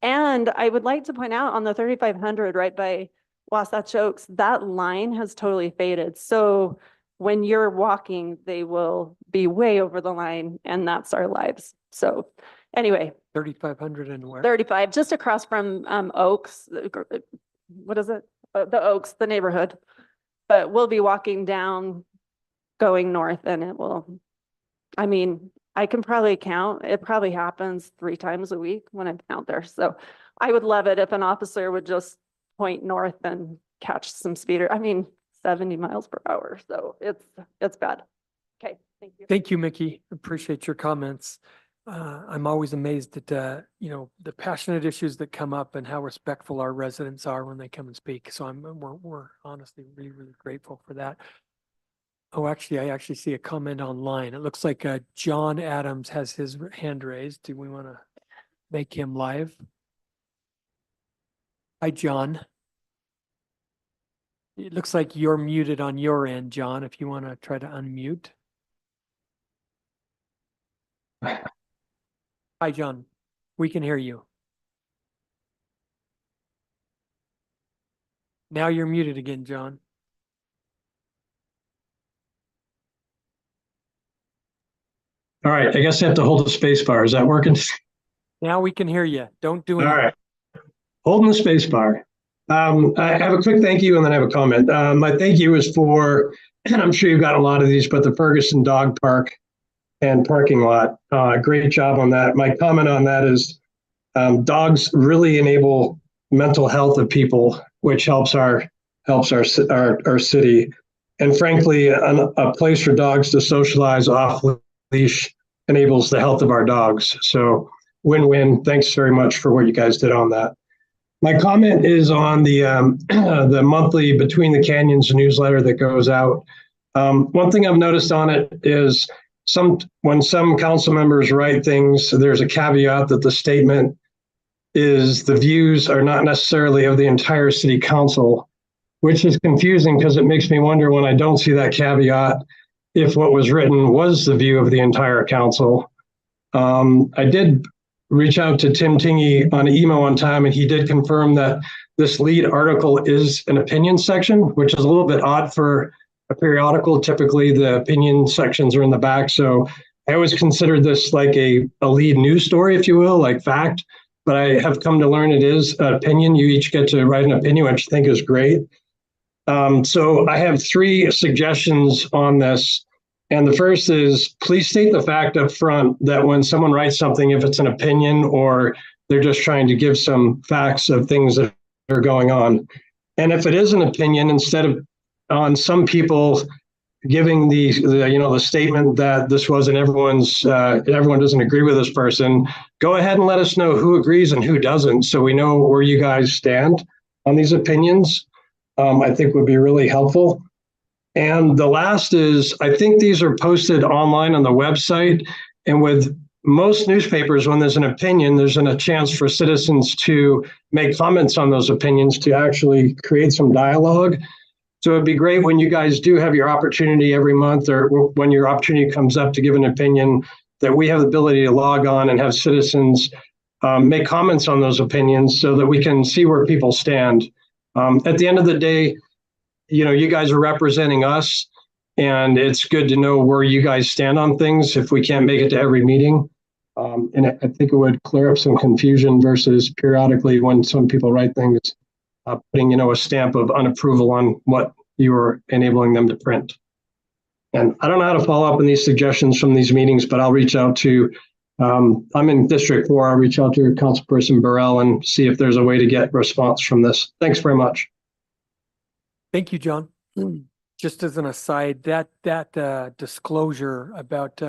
And I would like to point out on the 3500 right by Wasatch Oaks, that line has totally faded. So when you're walking, they will be way over the line, and that's our lives. So anyway. 3,500 and where? 35, just across from Oaks. What is it? The Oaks, the neighborhood. But we'll be walking down, going north, and it will, I can probably count. It probably happens 3 times a week when I'm out there. So I would love it if an officer would just point north and catch some speeder. 70 miles per hour. So it's bad. Okay, thank you. Thank you, Mickey. Appreciate your comments. I'm always amazed at, the passionate issues that come up and how respectful our residents are when they come and speak. So we're honestly really, really grateful for that. Oh, actually, I actually see a comment online. It looks like John Adams has his hand raised. Do we want to make him live? Hi, John. It looks like you're muted on your end, John, if you want to try to unmute. Hi, John. We can hear you. Now you're muted again, John. All right, I guess I have to hold the space bar. Is that working? Now we can hear you. Don't do All anything. right. Holding the space bar. I have a quick thank you and then I have a comment. My thank you is for, and I'm sure you've got a lot of these, but the Ferguson Dog Park and parking lot. Great job on that. My comment on that is dogs really enable mental health of people, which helps our city. And frankly, a place for dogs to socialize off leash enables the health of our dogs. So win-win. Thanks very much for what you guys did on that. My comment is on the the monthly Between the Canyons newsletter that goes out. One thing I've noticed on it is when some council members write things, there's a caveat that the statement is the views are not necessarily of the entire city council, which is confusing because it makes me wonder when I don't see that caveat if what was written was the view of the entire council. I did reach out to Tim Tingey on email one time, and he did confirm that this lead article is an opinion section, which is a little bit odd for a periodical. Typically, the opinion sections are in the back. So I always considered this like a lead news story, if you will, like fact. But I have come to learn it is an opinion. You each get to write an opinion, which I think is great. So I have 3 suggestions on this. And the first is, please state the fact up front that when someone writes something, if it's an opinion or they're just trying to give some facts of things that are going on. And if it is an opinion, instead of on some people giving the statement that this wasn't everyone doesn't agree with this person, go ahead and let us know who agrees and who doesn't, so we know where you guys stand on these opinions. I think would be really helpful. And the last is, I think these are posted online on the website. And with most newspapers, when there's an opinion, there's a chance for citizens to make comments on those opinions to actually create some dialogue. So it'd be great when you guys do have your opportunity every month, or when your opportunity comes up to give an opinion, that we have the ability to log on and have citizens make comments on those opinions so that we can see where people stand. At the end of the day, you guys are representing us, and it's good to know where you guys stand on things if we can't make it to every meeting. And I think it would clear up some confusion versus periodically when some people write things, putting, a stamp of unapproval on what you are enabling them to print. And I don't know how to follow up on these suggestions from these meetings, but I'll reach out to, I'm in District 4, I'll reach out to Councilperson Burrell and see if there's a way to get response from this. Thanks very much. Thank you, John. Just as an aside, that disclosure about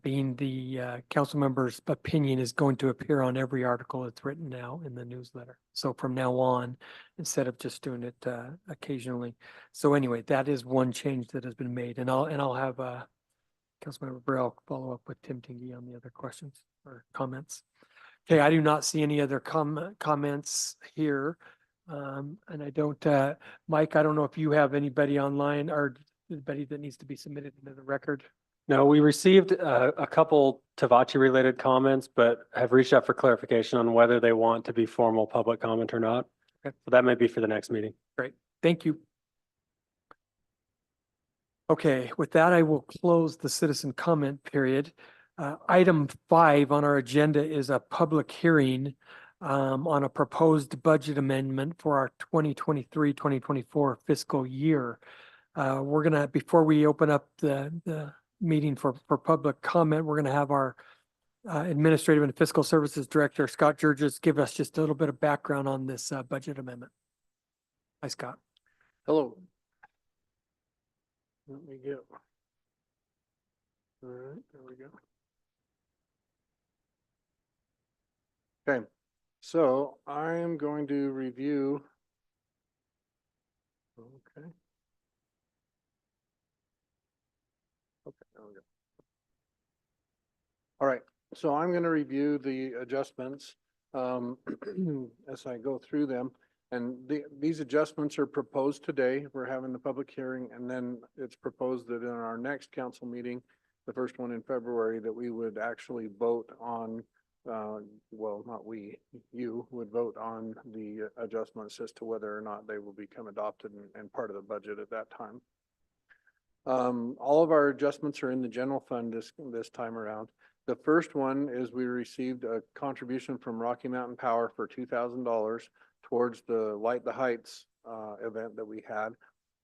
being the council member's opinion is going to appear on every article that's written now in the newsletter. So from now on, instead of just doing it occasionally. So anyway, that is one change that has been made, and I'll have Councilmember Burrell follow up with Tim Tingey on the other questions or comments. Okay, I do not see any other comments here. And I don't, Mike, I don't know if you have anybody online or anybody that needs to be submitted into the record. No, we received a couple Tavachi related comments, but have reached out for clarification on whether they want to be formal public comment or not. Okay. So that may be for the next meeting. Great, thank you. Okay, with that, I will close the citizen comment period. Item 5 on our agenda is a public hearing on a proposed budget amendment for our 2023-2024 fiscal year. We're gonna, before we open up the meeting for public comment, we're gonna have our Administrative and Fiscal Services Director, Scott Georges, give us just a little bit of background on this budget amendment. Hi, Scott. Hello. Let me get. All right, there we go. Okay. So I'm going to review. Okay. Okay, there we go. All right, so I'm going to review the adjustments as I go through them. And these adjustments are proposed today. We're having the public hearing, and then it's proposed that in our next council meeting, the first one in February, that we would actually vote on well, not we, you would vote on the adjustments as to whether or not they will become adopted and part of the budget at that time. All of our adjustments are in the general fund this time around. The first one is we received a contribution from Rocky Mountain Power for $2,000 towards the Light the Heights event that we had.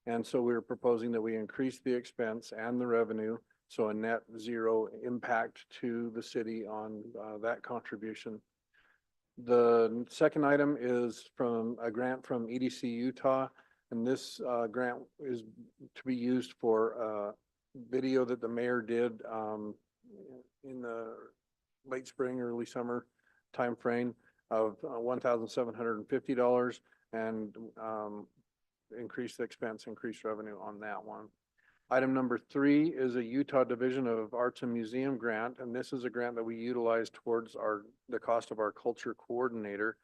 And so we were proposing that we increase the expense and the revenue, so a net zero impact to the city on that contribution. The second item is from a grant from EDC Utah, and this grant is to be used for video that the mayor did in the late spring, early summer timeframe of $1,750 and increase the expense, increase revenue on that one. Item number 3 is a Utah Division of Arts and Museum grant, and this is a grant that we utilize towards the cost of our culture coordinator.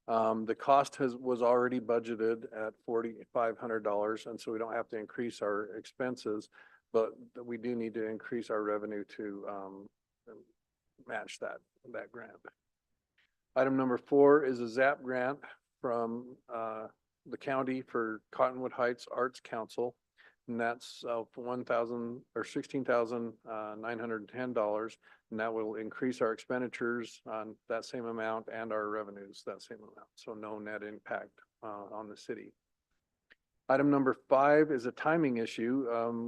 The cost was already budgeted at $4,500, and so we don't have to increase our expenses, but we do need to increase our revenue to match that grant. Item number 4 is a ZAP grant from the county for Cottonwood Heights Arts Council, and that's $16,910, and that will increase our expenditures on that same amount and our revenues that same amount. So no net impact on the city. Item number 5 is a timing issue.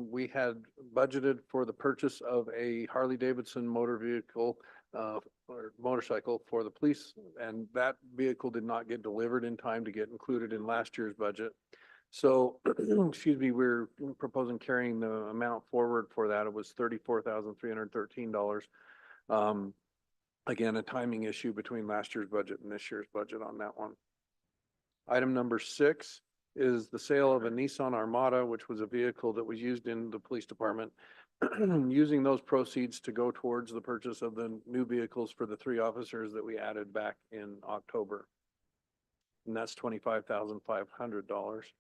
We had budgeted for the purchase of a Harley-Davidson motor vehicle or motorcycle for the police, and that vehicle did not get delivered in time to get included in last year's budget. So, excuse me, we're proposing carrying the amount forward for that. It was $34,313. Again, a timing issue between last year's budget and this year's budget on that one. Item number 6 is the sale of a Nissan Armada, which was a vehicle that was used in the police department, using those proceeds to go towards the purchase of the new vehicles for the 3 officers that we added back in October. And that's $25,500.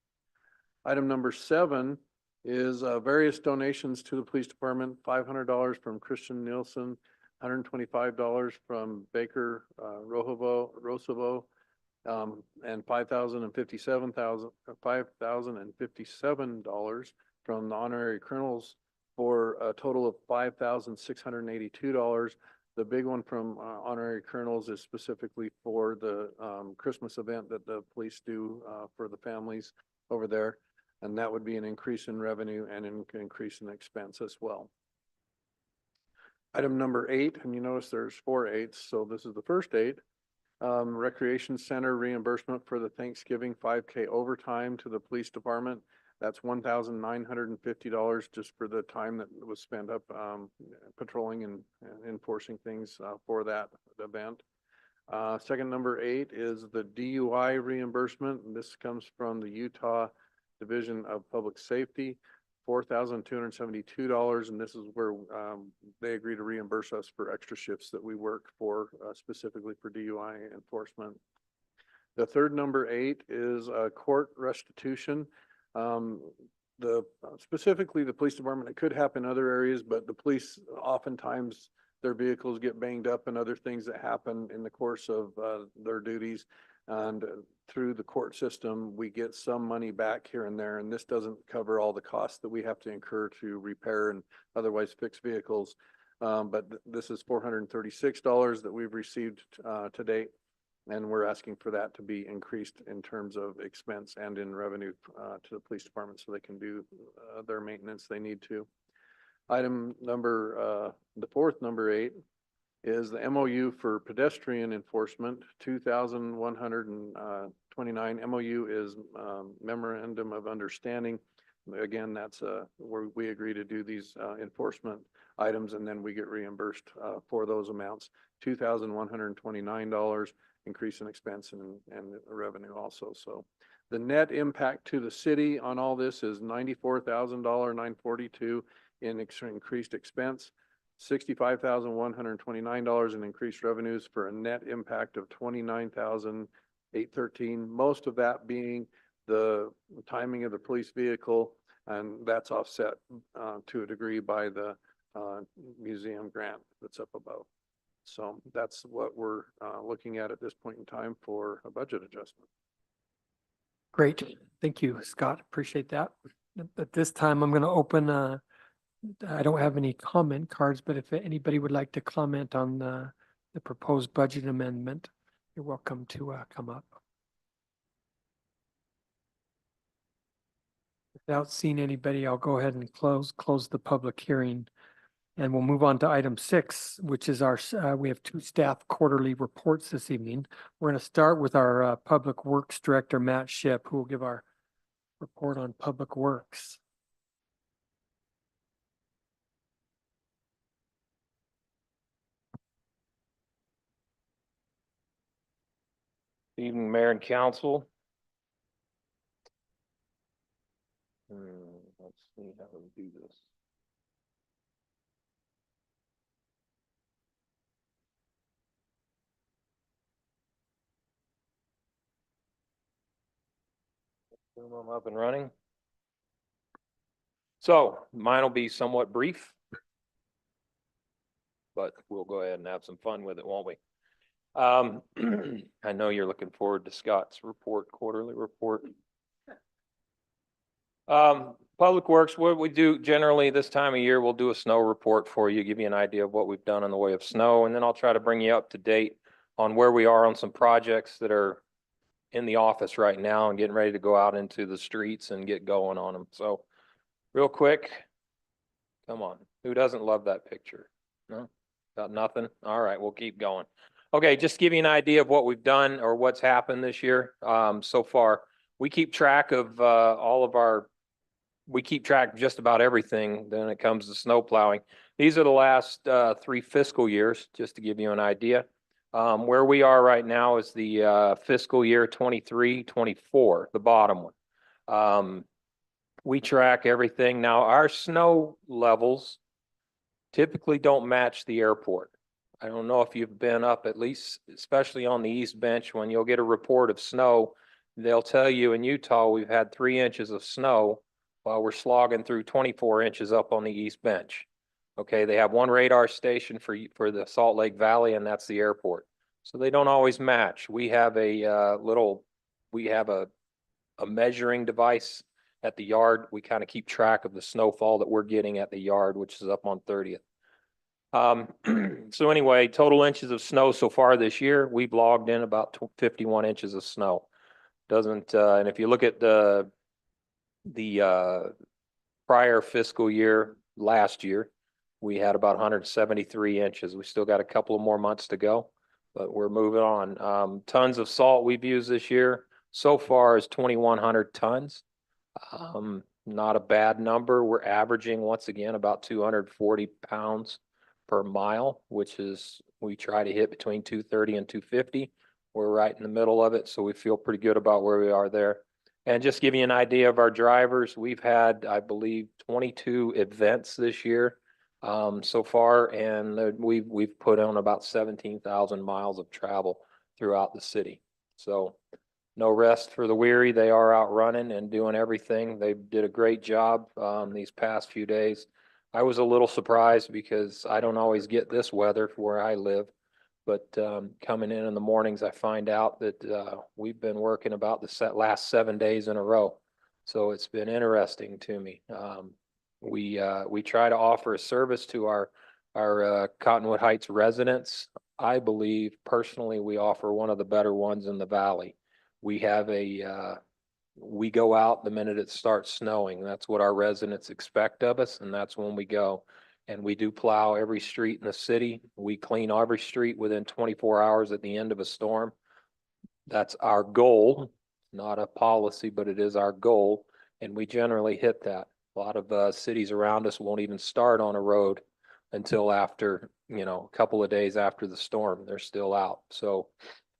Item number 7 is various donations to the police department, $500 from Christian Nielsen, $125 from Baker Rosovo, and $5,057 from the honorary colonels, for a total of $5,682. The big one from honorary colonels is specifically for the Christmas event that the police do for the families over there. And that would be an increase in revenue and an increase in expense as well. Item number 8, and you notice there's 4 8s, so this is the first 8. Recreation Center reimbursement for the Thanksgiving 5K overtime to the police department. That's $1,950 just for the time that was spent up patrolling and enforcing things for that event. Second number 8 is the DUI reimbursement. And this comes from the Utah Division of Public Safety, $4,272, and this is where they agree to reimburse us for extra shifts that we work for, specifically for DUI enforcement. The third number 8 is court restitution. Specifically the police department, it could happen in other areas, but the police oftentimes their vehicles get banged up and other things that happen in the course of their duties. And through the court system, we get some money back here and there, and this doesn't cover all the costs that we have to incur to repair and otherwise fix vehicles. But this is $436 that we've received to date, and we're asking for that to be increased in terms of expense and in revenue to the police department so they can do their maintenance they need to. Item number, the fourth number 8, is the MOU for pedestrian enforcement, 2,129. MOU is Memorandum of Understanding. Again, that's where we agree to do these enforcement items, and then we get reimbursed for those amounts. $2,129 increase in expense and revenue also. So the net impact to the city on all this is $94,942 in increased expense, $65,129 in increased revenues, for a net impact of $29,813. Most of that being the timing of the police vehicle, and that's offset to a degree by the museum grant that's up above. So that's what we're looking at this point in time for a budget adjustment. Great. Thank you, Scott. Appreciate that. At this time, I'm going to open I don't have any comment cards, but if anybody would like to comment on the proposed budget amendment, you're welcome to come up. Without seeing anybody, I'll go ahead and close the public hearing. And we'll move on to item 6, which is we have 2 staff quarterly reports this evening. We're going to start with our Public Works Director, Matt Shipp, who will give our report on Public Works. Evening, Mayor and Council. Let's see how we do this. I'm up and running. So mine will be somewhat brief, but we'll go ahead and have some fun with it, won't we? I know you're looking forward to Scott's report, quarterly report. Public Works, what we do generally this time of year, we'll do a snow report for you, give you an idea of what we've done in the way of snow, and then I'll try to bring you up to date on where we are on some projects that are in the office right now and getting ready to go out into the streets and get going on them. So real quick, come on, who doesn't love that picture? No, got nothing? All right, we'll keep going. Okay, just to give you an idea of what we've done or what's happened this year so far. We keep track of we keep track of just about everything when it comes to snow plowing. These are the last 3 fiscal years, just to give you an idea. Where we are right now is the fiscal year 23-24, the bottom one. We track everything. Now, our snow levels typically don't match the airport. I don't know if you've been up, at least, especially on the East Bench, when you'll get a report of snow, they'll tell you in Utah, we've had 3 inches of snow while we're slogging through 24 inches up on the East Bench. Okay, they have one radar station for the Salt Lake Valley, and that's the airport. So they don't always match. We have a measuring device at the yard. We kind of keep track of the snowfall that we're getting at the yard, which is up on 30th. So anyway, total inches of snow so far this year, we've logged in about 51 inches of snow. And if you look at the prior fiscal year, last year, we had about 173 inches. We still got a couple of more months to go, but we're moving on. Tons of salt we've used this year so far is 2,100 tons. Not a bad number. We're averaging, once again, about 240 pounds per mile, which is, we try to hit between 230 and 250. We're right in the middle of it, so we feel pretty good about where we are there. And just give you an idea of our drivers, we've had, I believe, 22 events this year so far, and we've put on about 17,000 miles of travel throughout the city. So no rest for the weary. They are out running and doing everything. They did a great job these past few days. I was a little surprised because I don't always get this weather where I live. But coming in the mornings, I find out that we've been working about the last 7 days in a row. So it's been interesting to me. We try to offer a service to our Cottonwood Heights residents. I believe personally we offer one of the better ones in the valley. We have we go out the minute it starts snowing. That's what our residents expect of us, and that's when we go. And we do plow every street in the city. We clean every street within 24 hours at the end of a storm. That's our goal, not a policy, but it is our goal. And we generally hit that. A lot of cities around us won't even start on a road until after, a couple of days after the storm. They're still out. So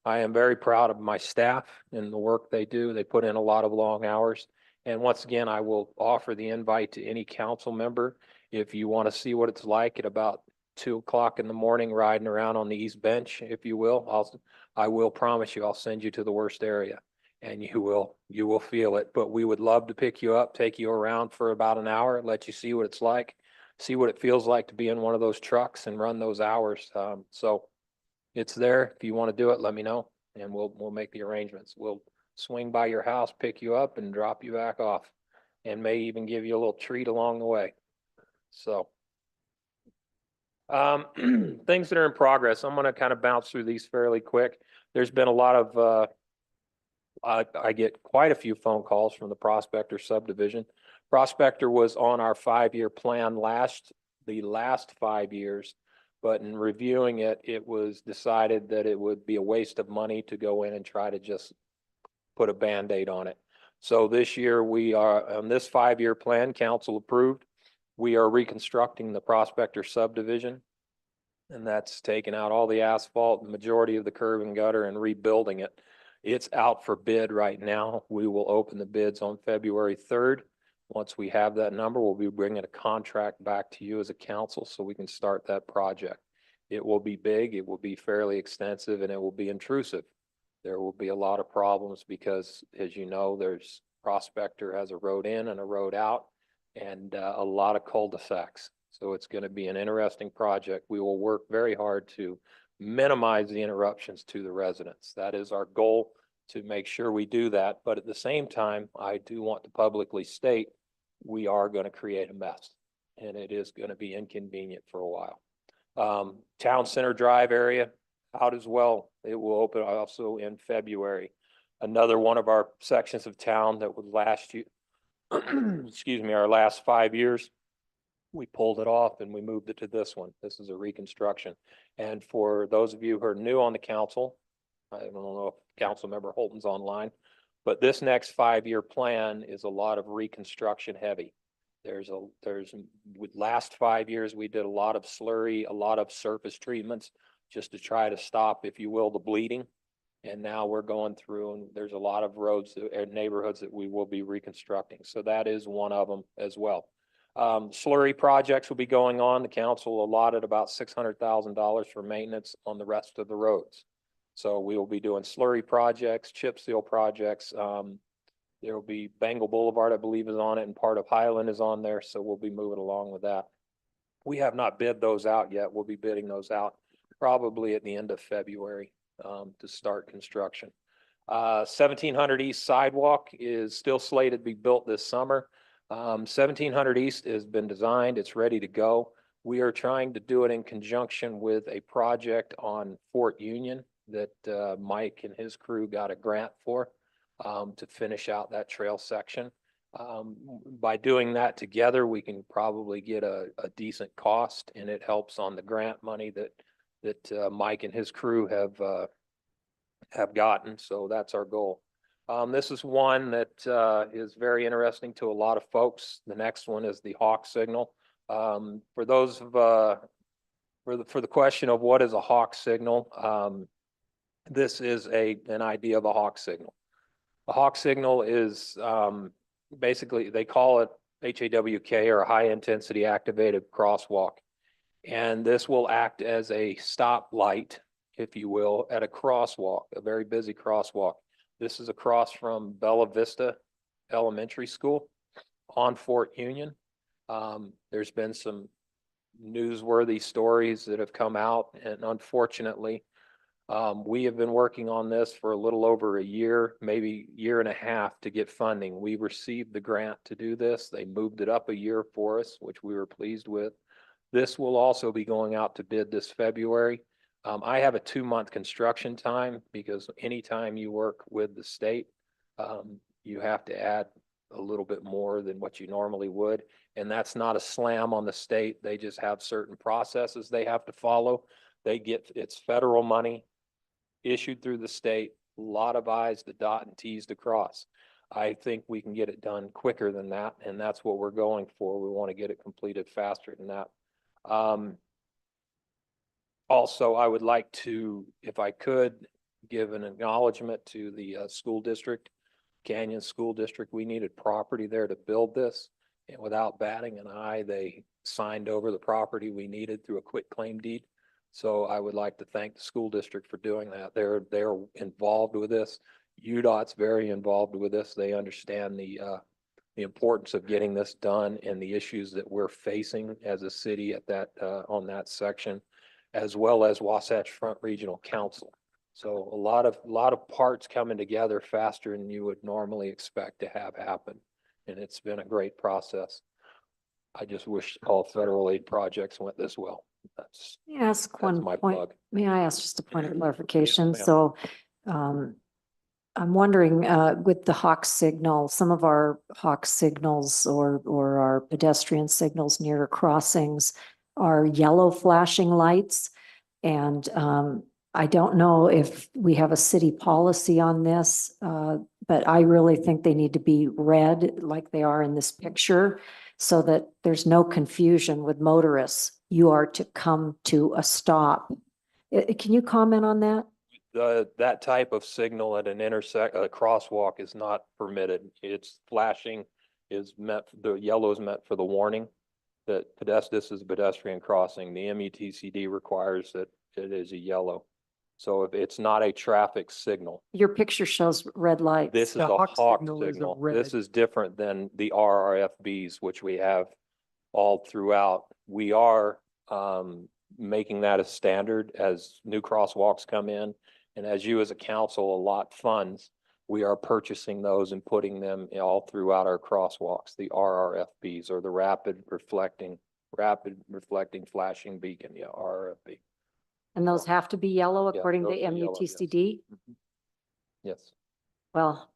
I am very proud of my staff and the work they do. They put in a lot of long hours. And once again, I will offer the invite to any council member. If you want to see what it's like at about 2 o'clock in the morning, riding around on the East Bench, if you will, I will promise you, I'll send you to the worst area and you will feel it. But we would love to pick you up, take you around for about an hour, let you see what it's like, see what it feels like to be in one of those trucks and run those hours. So it's there. If you want to do it, let me know and we'll make the arrangements. We'll swing by your house, pick you up and drop you back off, and may even give you a little treat along the way. So things that are in progress, I'm going to kind of bounce through these fairly quick. There's been a lot of I get quite a few phone calls from the Prospector subdivision. Prospector was on our 5-year plan the last 5 years, but in reviewing it, it was decided that it would be a waste of money to go in and try to just put a Band-Aid on it. So this year we are on this 5-year plan, council approved. We are reconstructing the Prospector subdivision. And that's taking out all the asphalt, the majority of the curb and gutter, and rebuilding it. It's out for bid right now. We will open the bids on February 3rd. Once we have that number, we'll be bringing a contract back to you as a council so we can start that project. It will be big, it will be fairly extensive, and it will be intrusive. There will be a lot of problems because, as you know, there's Prospector has a road in and a road out, and a lot of cul-de-sacs. So it's going to be an interesting project. We will work very hard to minimize the interruptions to the residents. That is our goal, to make sure we do that. But at the same time, I do want to publicly state we are going to create a mess, and it is going to be inconvenient for a while. Town Center Drive area out as well. It will open also in February. Another one of our sections of town that would last you, excuse me, our last 5 years. We pulled it off and we moved it to this one. This is a reconstruction. And for those of you who are new on the council, I don't know if Council Member Holton's online, but this next 5-year plan is a lot of reconstruction heavy. With last 5 years, we did a lot of slurry, a lot of surface treatments just to try to stop, if you will, the bleeding. And now we're going through, and there's a lot of roads and neighborhoods that we will be reconstructing. So that is one of them as well. Slurry projects will be going on. The council allotted about $600,000 for maintenance on the rest of the roads. So we will be doing slurry projects, chip seal projects. There will be Bengal Boulevard, I believe, is on it, and part of Highland is on there. So we'll be moving along with that. We have not bid those out yet. We'll be bidding those out probably at the end of February to start construction. 1700 East sidewalk is still slated to be built this summer. 1700 East has been designed. It's ready to go. We are trying to do it in conjunction with a project on Fort Union that Mike and his crew got a grant for to finish out that trail section. By doing that together, we can probably get a decent cost, and it helps on the grant money that Mike and his crew have gotten. So that's our goal. This is one that is very interesting to a lot of folks. The next one is the hawk signal. For those of for the question of what is a hawk signal, this is an idea of a hawk signal. A hawk signal is basically, they call it HAWK, or a high intensity activated crosswalk. And this will act as a stoplight, if you will, at a crosswalk, a very busy crosswalk. This is across from Bella Vista Elementary School on Fort Union. There's been some newsworthy stories that have come out, and unfortunately, we have been working on this for a little over a year, maybe year and a half, to get funding. We received the grant to do this. They moved it up a year for us, which we were pleased with. This will also be going out to bid this February. I have a 2-month construction time, because anytime you work with the state, you have to add a little bit more than what you normally would. And that's not a slam on the state. They just have certain processes they have to follow. It's federal money issued through the state, a lot of I's to dot and T's to cross. I think we can get it done quicker than that, and that's what we're going for. We want to get it completed faster than that. Also, I would like to, if I could, give an acknowledgement to the school district, Canyon School District. We needed property there to build this, and without batting an eye, they signed over the property we needed through a quitclaim deed. So I would like to thank the school district for doing that. They're involved with this. UDOT's very involved with this. They understand the importance of getting this done and the issues that we're facing as a city at that on that section, as well as Wasatch Front Regional Council. So a lot of parts coming together faster than you would normally expect to have happen, and it's been a great process. I just wish all federal aid projects went this well. May I ask one my point? plug. May I ask just a point of clarification? ma'am. So, I'm wondering, with the Hawk signal, some of our Hawk signals or our pedestrian signals near crossings are yellow flashing lights. And, I don't know if we have a city policy on this, but I really think they need to be red like they are in this picture so that there's no confusion with motorists. You are to come to a stop. Can you comment on that? That type of signal at an a crosswalk is not permitted. It's flashing the yellow is meant for the warning that this is a pedestrian crossing. The MUTCD requires that it is a yellow. So if it's not a traffic signal, Your picture shows red lights. this is The a Hawk hawk signal is a signal. red. This is different than the RRFBs, which we have all throughout. We are making that a standard as new crosswalks come in. And as you as a council allot funds, we are purchasing those and putting them all throughout our crosswalks, the RRFBs or the rapid reflecting flashing beacon, yeah, RRFB. And those have to be yellow Yeah, according to those are yellow, yes. MUTCD? Yes. Well,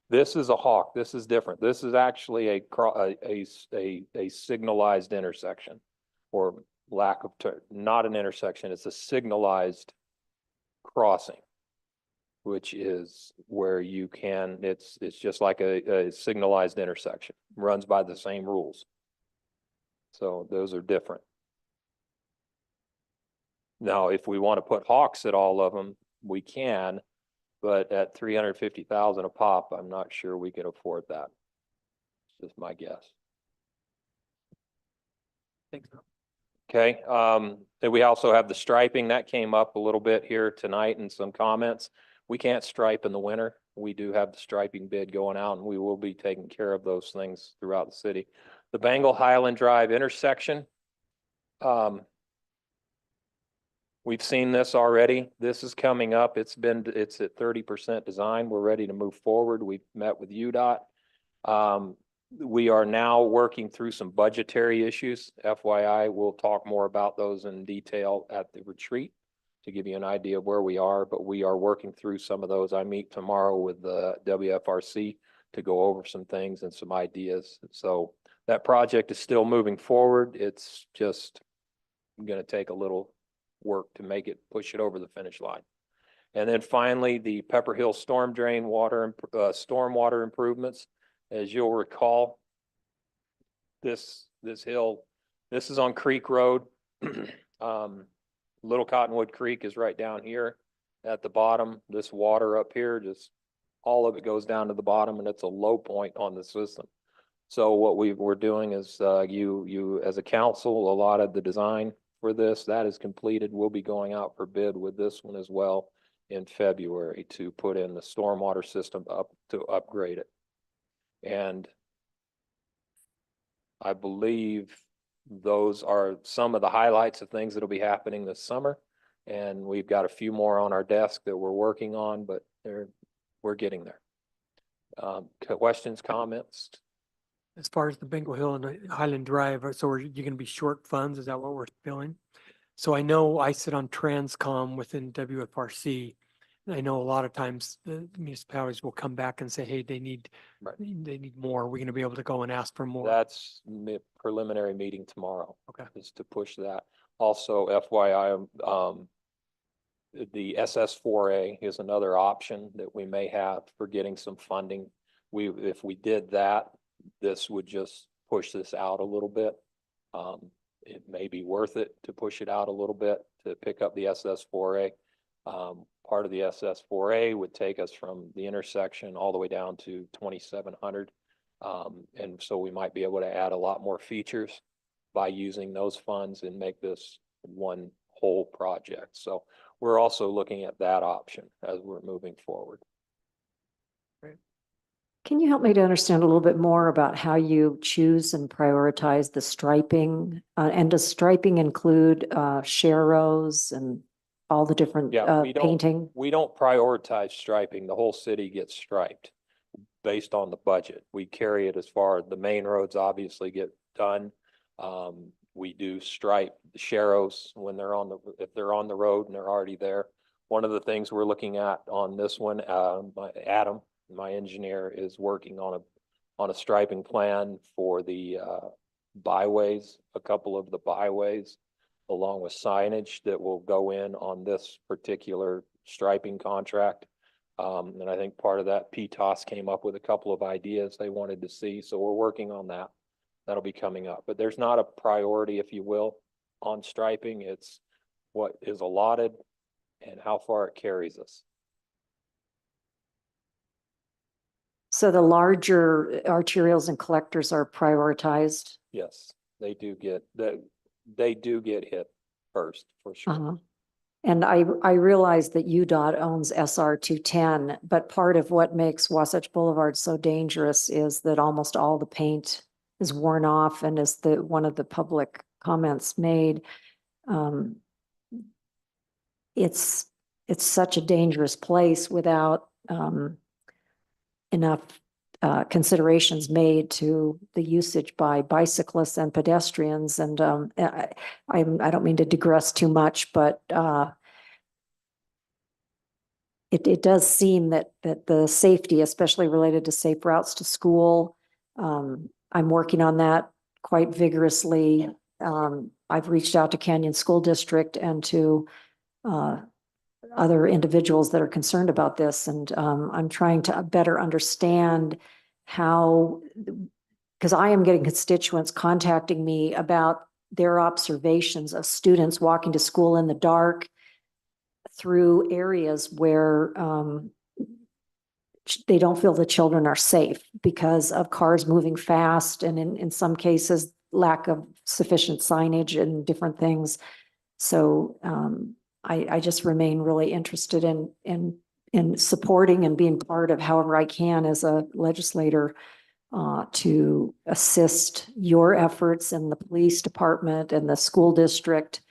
This is a hawk. This is different. This is actually a signalized intersection or lack of, not an intersection. It's a signalized crossing, which is where you can, it's just like a signalized intersection, runs by the same rules. So those are different. Now, if we want to put hawks at all of them, we can, but at 350,000 a pop, I'm not sure we can afford that. It's just my guess. Thanks. Okay, then we also have the striping that came up a little bit here tonight in some comments. We can't stripe in the winter. We do have the striping bid going out and we will be taking care of those things throughout the city. The Bengal Highland Drive intersection. We've seen this already. This is coming up. It's at 30% design. We're ready to move forward. We've met with UDOT. We are now working through some budgetary issues. FYI, we'll talk more about those in detail at the retreat to give you an idea of where we are, but we are working through some of those. I meet tomorrow with the WFRC to go over some things and some ideas. So that project is still moving forward. It's just going to take a little work to make it, push it over the finish line. And then finally, the Pepper Hill storm drain stormwater improvements. As you'll recall, this hill, this is on Creek Road. Little Cottonwood Creek is right down here at the bottom. This water up here, just all of it goes down to the bottom and it's a low point on the system. So what we're doing is you as a council allotted the design for this. That is completed. We'll be going out for bid with this one as well in February to put in the stormwater system to upgrade it. And I believe those are some of the highlights of things that'll be happening this summer. And we've got a few more on our desk that we're working on, but we're getting there. Questions, comments? As far as the Bengal Hill and Highland Drive, so you're going to be short funds? Is that what we're feeling? So I know I sit on Transcom within WFRC. And I know a lot of times the municipalities will come back and say, hey, they need more. We're going to be able to go and ask for more. That's preliminary meeting tomorrow. Okay. Is to push that. Also, FYI, the SS4A is another option that we may have for getting some funding. If we did that, this would just push this out a little bit. It may be worth it to push it out a little bit to pick up the SS4A. Part of the SS4A would take us from the intersection all the way down to 2700. And so we might be able to add a lot more features by using those funds and make this one whole project. So we're also looking at that option as we're moving forward. can you help me to understand a little bit more about how you choose and prioritize the striping? And does striping include sharrows and all the different painting? We don't prioritize striping. The whole city gets striped based on the budget. We carry it as far as the main roads obviously get done. We do stripe the sharrows when they're on the, if they're on the road and they're already there. One of the things we're looking at on this one, Adam, my engineer, is working on a striping plan for the byways, a couple of the byways, along with signage that will go in on this particular striping contract. And I think part of that, PTOS came up with a couple of ideas they wanted to see, so we're working on that. That'll be coming up, but there's not a priority, if you will, on striping. It's what is allotted and how far it carries us. So the larger arterials and collectors are prioritized. Yes, they do get hit first, for sure. Uh-huh. And I realize that UDOT owns SR 210, but part of what makes Wasatch Boulevard so dangerous is that almost all the paint is worn off, and as one of the public comments made, it's such a dangerous place without enough considerations made to the usage by bicyclists and pedestrians. And I don't mean to digress too much, but it does seem that the safety, especially related to safe routes to school, I'm working on that quite vigorously. I've reached out to Canyon School District and to other individuals that are concerned about this. And I'm trying to better understand how, because I am getting constituents contacting me about their observations of students walking to school in the dark through areas where they don't feel the children are safe because of cars moving fast, and in some cases, lack of sufficient signage and different things. So I just remain really interested in supporting and being part of however I can as a legislator to assist your efforts in the police department and the school district.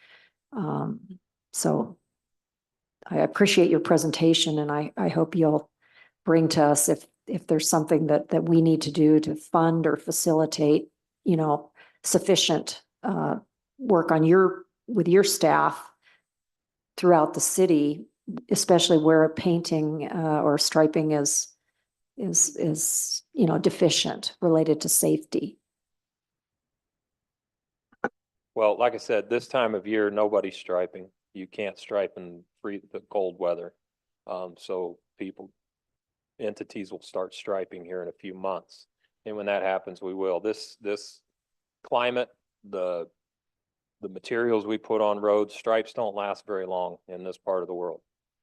So I appreciate your presentation, and I hope you'll bring to us if there's something that we need to do to fund or facilitate, sufficient work on with your staff throughout the city, especially where a painting or striping is deficient related to safety. Well, like I said, this time of year, nobody's striping. You can't stripe in the cold weather. So entities will start striping here in a few months. And when that happens, we will. This climate, the materials we put on roads, stripes don't last very long in this part of the world.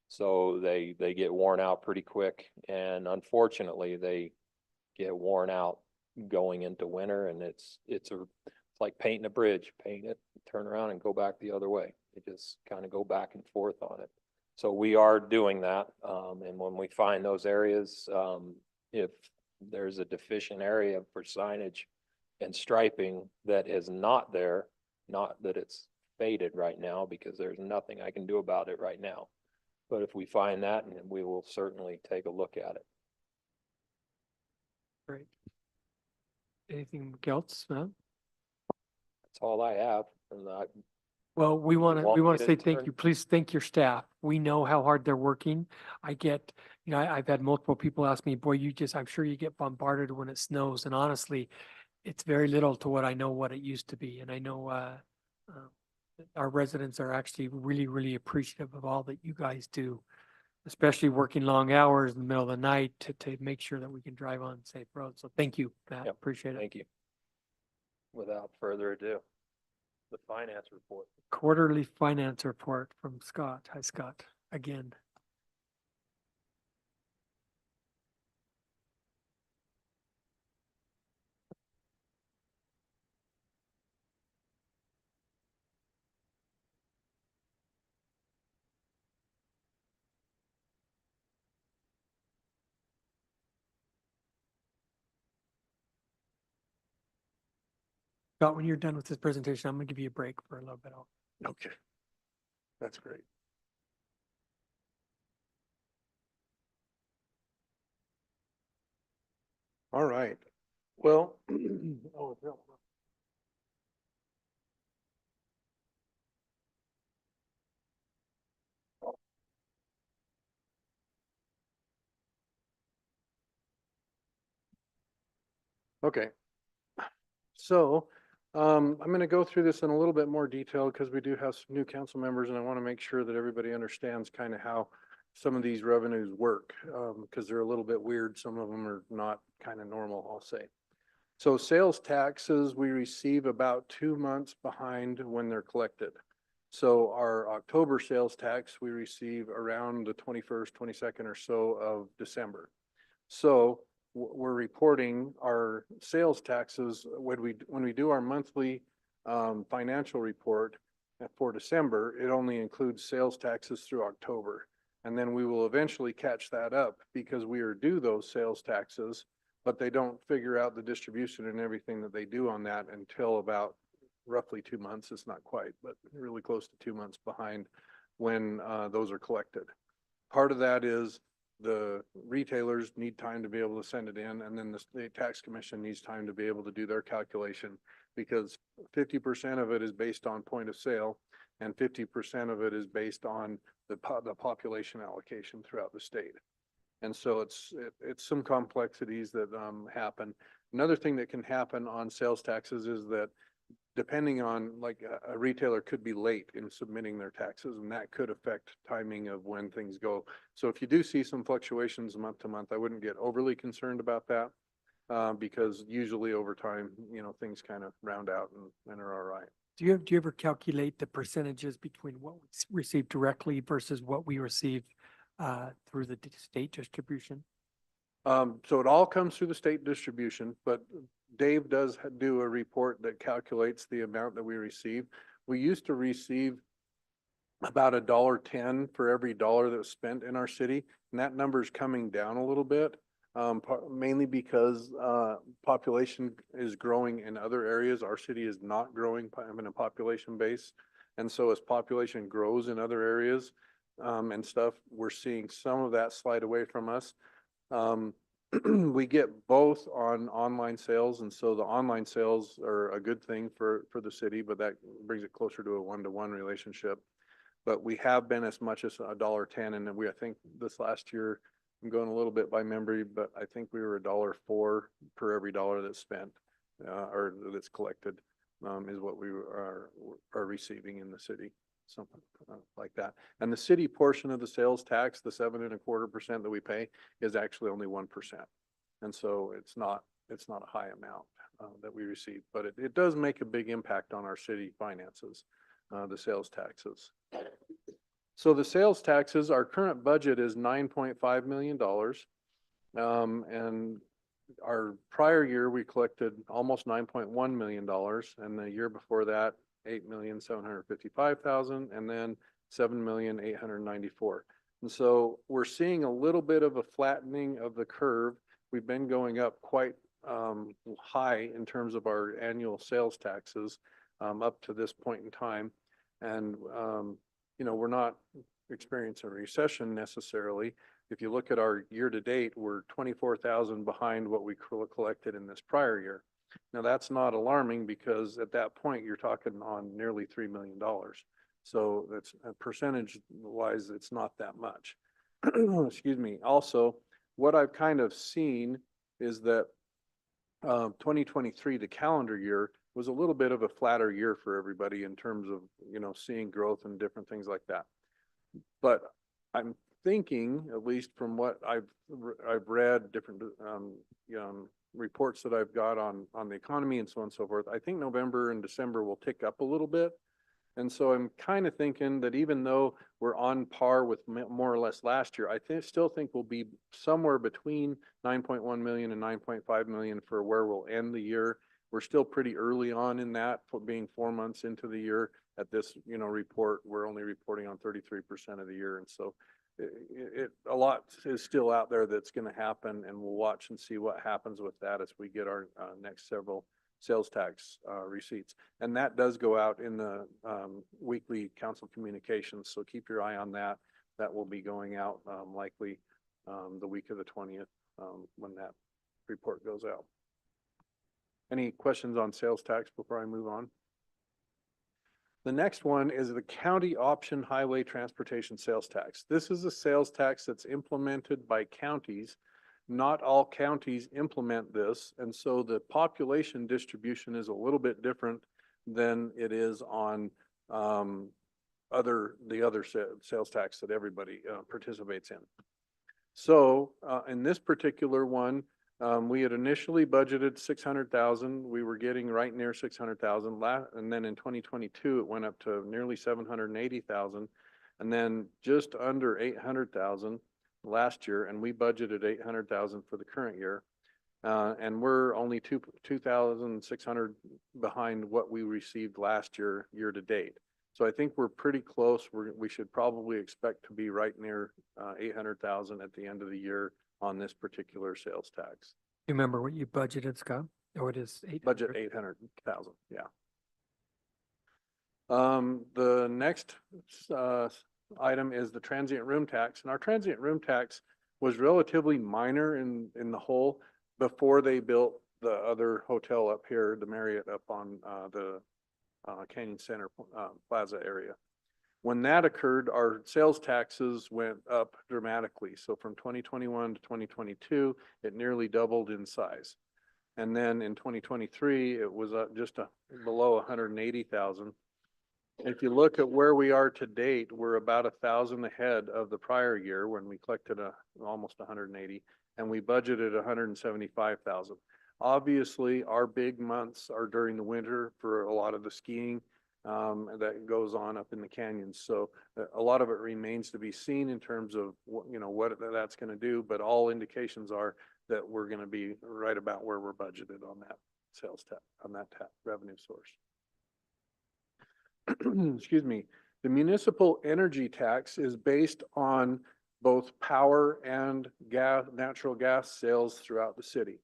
So they get worn out pretty quick. And unfortunately, they get worn out going into winter, and it's like painting a bridge. Paint it, turn around and go back the other way. They just kind of go back and forth on it. So we are doing that. And when we find those areas, if there's a deficient area for signage and striping that is not there, not that it's faded right now, because there's nothing I can do about it right now. But if we find that, and we will certainly take a look at it. Great. Anything else? No? That's all I have. And Well, we want want me to to say thank turn- you. Please thank your staff. We know how hard they're working. I get, I've had multiple people ask me, boy, I'm sure you get bombarded when it snows. And honestly, it's very little to what I know what it used to be. And I know our residents are actually really, really appreciative of all that you guys do, especially working long hours in the middle of the night to make sure that we can drive on safe roads. So thank you, Matt. Yep, Appreciate it. Thank you. Without further ado, the finance report. Quarterly finance report from Scott. Hi, Scott, again. Scott, when you're done with this presentation, I'm gonna give you a break for a little bit. Okay. That's great. All right. Well, Okay. So, I'm gonna go through this in a little bit more detail because we do have some new council members and I want to make sure that everybody understands kind of how some of these revenues work, because they're a little bit weird. Some of them are not kind of normal, I'll say. So sales taxes, we receive about 2 months behind when they're collected. So our October sales tax, we receive around the 21st, 22nd or so of December. So we're reporting our sales taxes when we do our monthly financial report for December. It only includes sales taxes through October. And then we will eventually catch that up because we are due those sales taxes, but they don't figure out the distribution and everything that they do on that until about roughly 2 months. It's not quite, but really close to 2 months behind when those are collected. Part of that is the retailers need time to be able to send it in, and then the state tax commission needs time to be able to do their calculation, because 50% of it is based on point of sale and 50% of it is based on the population allocation throughout the state. And so it's some complexities that happen. Another thing that can happen on sales taxes is that depending on, like, a retailer could be late in submitting their taxes, and that could affect timing of when things go. So if you do see some fluctuations month to month, I wouldn't get overly concerned about that, because usually over time, you know, things kind of round out and are all right. Do you ever calculate the percentages between what we receive directly versus what we receive through the state distribution? So it all comes through the state distribution, but Dave does do a report that calculates the amount that we receive. We used to receive about $1.10 for every dollar that was spent in our city, and that number is coming down a little bit, mainly because population is growing in other areas. Our city is not growing in a population base, and so as population grows in other areas and stuff, we're seeing some of that slide away from us. We get both on online sales, and so the online sales are a good thing for the city, but that brings it closer to a one-to-one relationship. But we have been as much as $1.10, and I think this last year, I'm going a little bit by memory, but I think we were $1.04 per every dollar that's spent or that's collected, is what we are receiving in the city. Something like that. And the city portion of the sales tax, the 7.25% that we pay, is actually only 1%. And so it's not a high amount that we receive, but it does make a big impact on our city finances, the sales taxes. So the sales taxes, our current budget is $9.5 million. And our prior year, we collected almost $9.1 million. And the year before that, $8,755,000, and then $7,894,000. And so we're seeing a little bit of a flattening of the curve. We've been going up quite high in terms of our annual sales taxes up to this point in time. And, you know, we're not experiencing a recession necessarily. If you look at our year to date, we're 24,000 behind what we collected in this prior year. Now, that's not alarming because at that point, you're talking on nearly $3 million. So that's percentage wise, it's not that much. Excuse me. Also, what I've kind of seen is that 2023, the calendar year, was a little bit of a flatter year for everybody in terms of, you know, seeing growth and different things like that. But I'm thinking, at least from what I've read, different reports that I've got on the economy and so on and so forth, I think November and December will tick up a little bit. And so I'm kind of thinking that even though we're on par with more or less last year, I still think we'll be somewhere between 9.1 million and 9.5 million for where we'll end the year. We're still pretty early on in that, for being 4 months into the year. At this, you know, report, we're only reporting on 33% of the year. And so a lot is still out there that's going to happen, and we'll watch and see what happens with that as we get our next several sales tax receipts. And that does go out in the weekly council communications. So keep your eye on that. That will be going out likely the week of the 20th when that report goes out. Any questions on sales tax before I move on? The next one is the county option highway transportation sales tax. This is a sales tax that's implemented by counties not all counties implement this, and so the population distribution is a little bit different than it is on the other sales tax that everybody participates in. So in this particular one, we had initially budgeted 600,000. We were getting right near 600,000. And then in 2022, it went up to nearly 780,000, and then just under 800,000 last year. And we budgeted 800,000 for the current year. And we're only 2,600 behind what we received last year, year to date. So I think we're pretty close. We should probably expect to be right near 800,000 at the end of the year on this particular sales tax. You remember what you budgeted, Scott? Oh, it is 800. Budget 800,000, yeah. The next item is the transient room tax, and our transient room tax was relatively minor in the whole before they built the other hotel up here, the Marriott up on the Canyon Center Plaza area. When that occurred, our sales taxes went up dramatically. So from 2021 to 2022, it nearly doubled in size. And then in 2023, it was just below 180,000. If you look at where we are to date, we're about 1,000 ahead of the prior year when we collected almost 180, and we budgeted 175,000. Obviously, our big months are during the winter for a lot of the skiing that goes on up in the canyons. So a lot of it remains to be seen in terms of what that's going to do. But all indications are that we're going to be right about where we're budgeted on that sales tax, on that revenue source. Excuse me. The municipal energy tax is based on both power and natural gas sales throughout the city.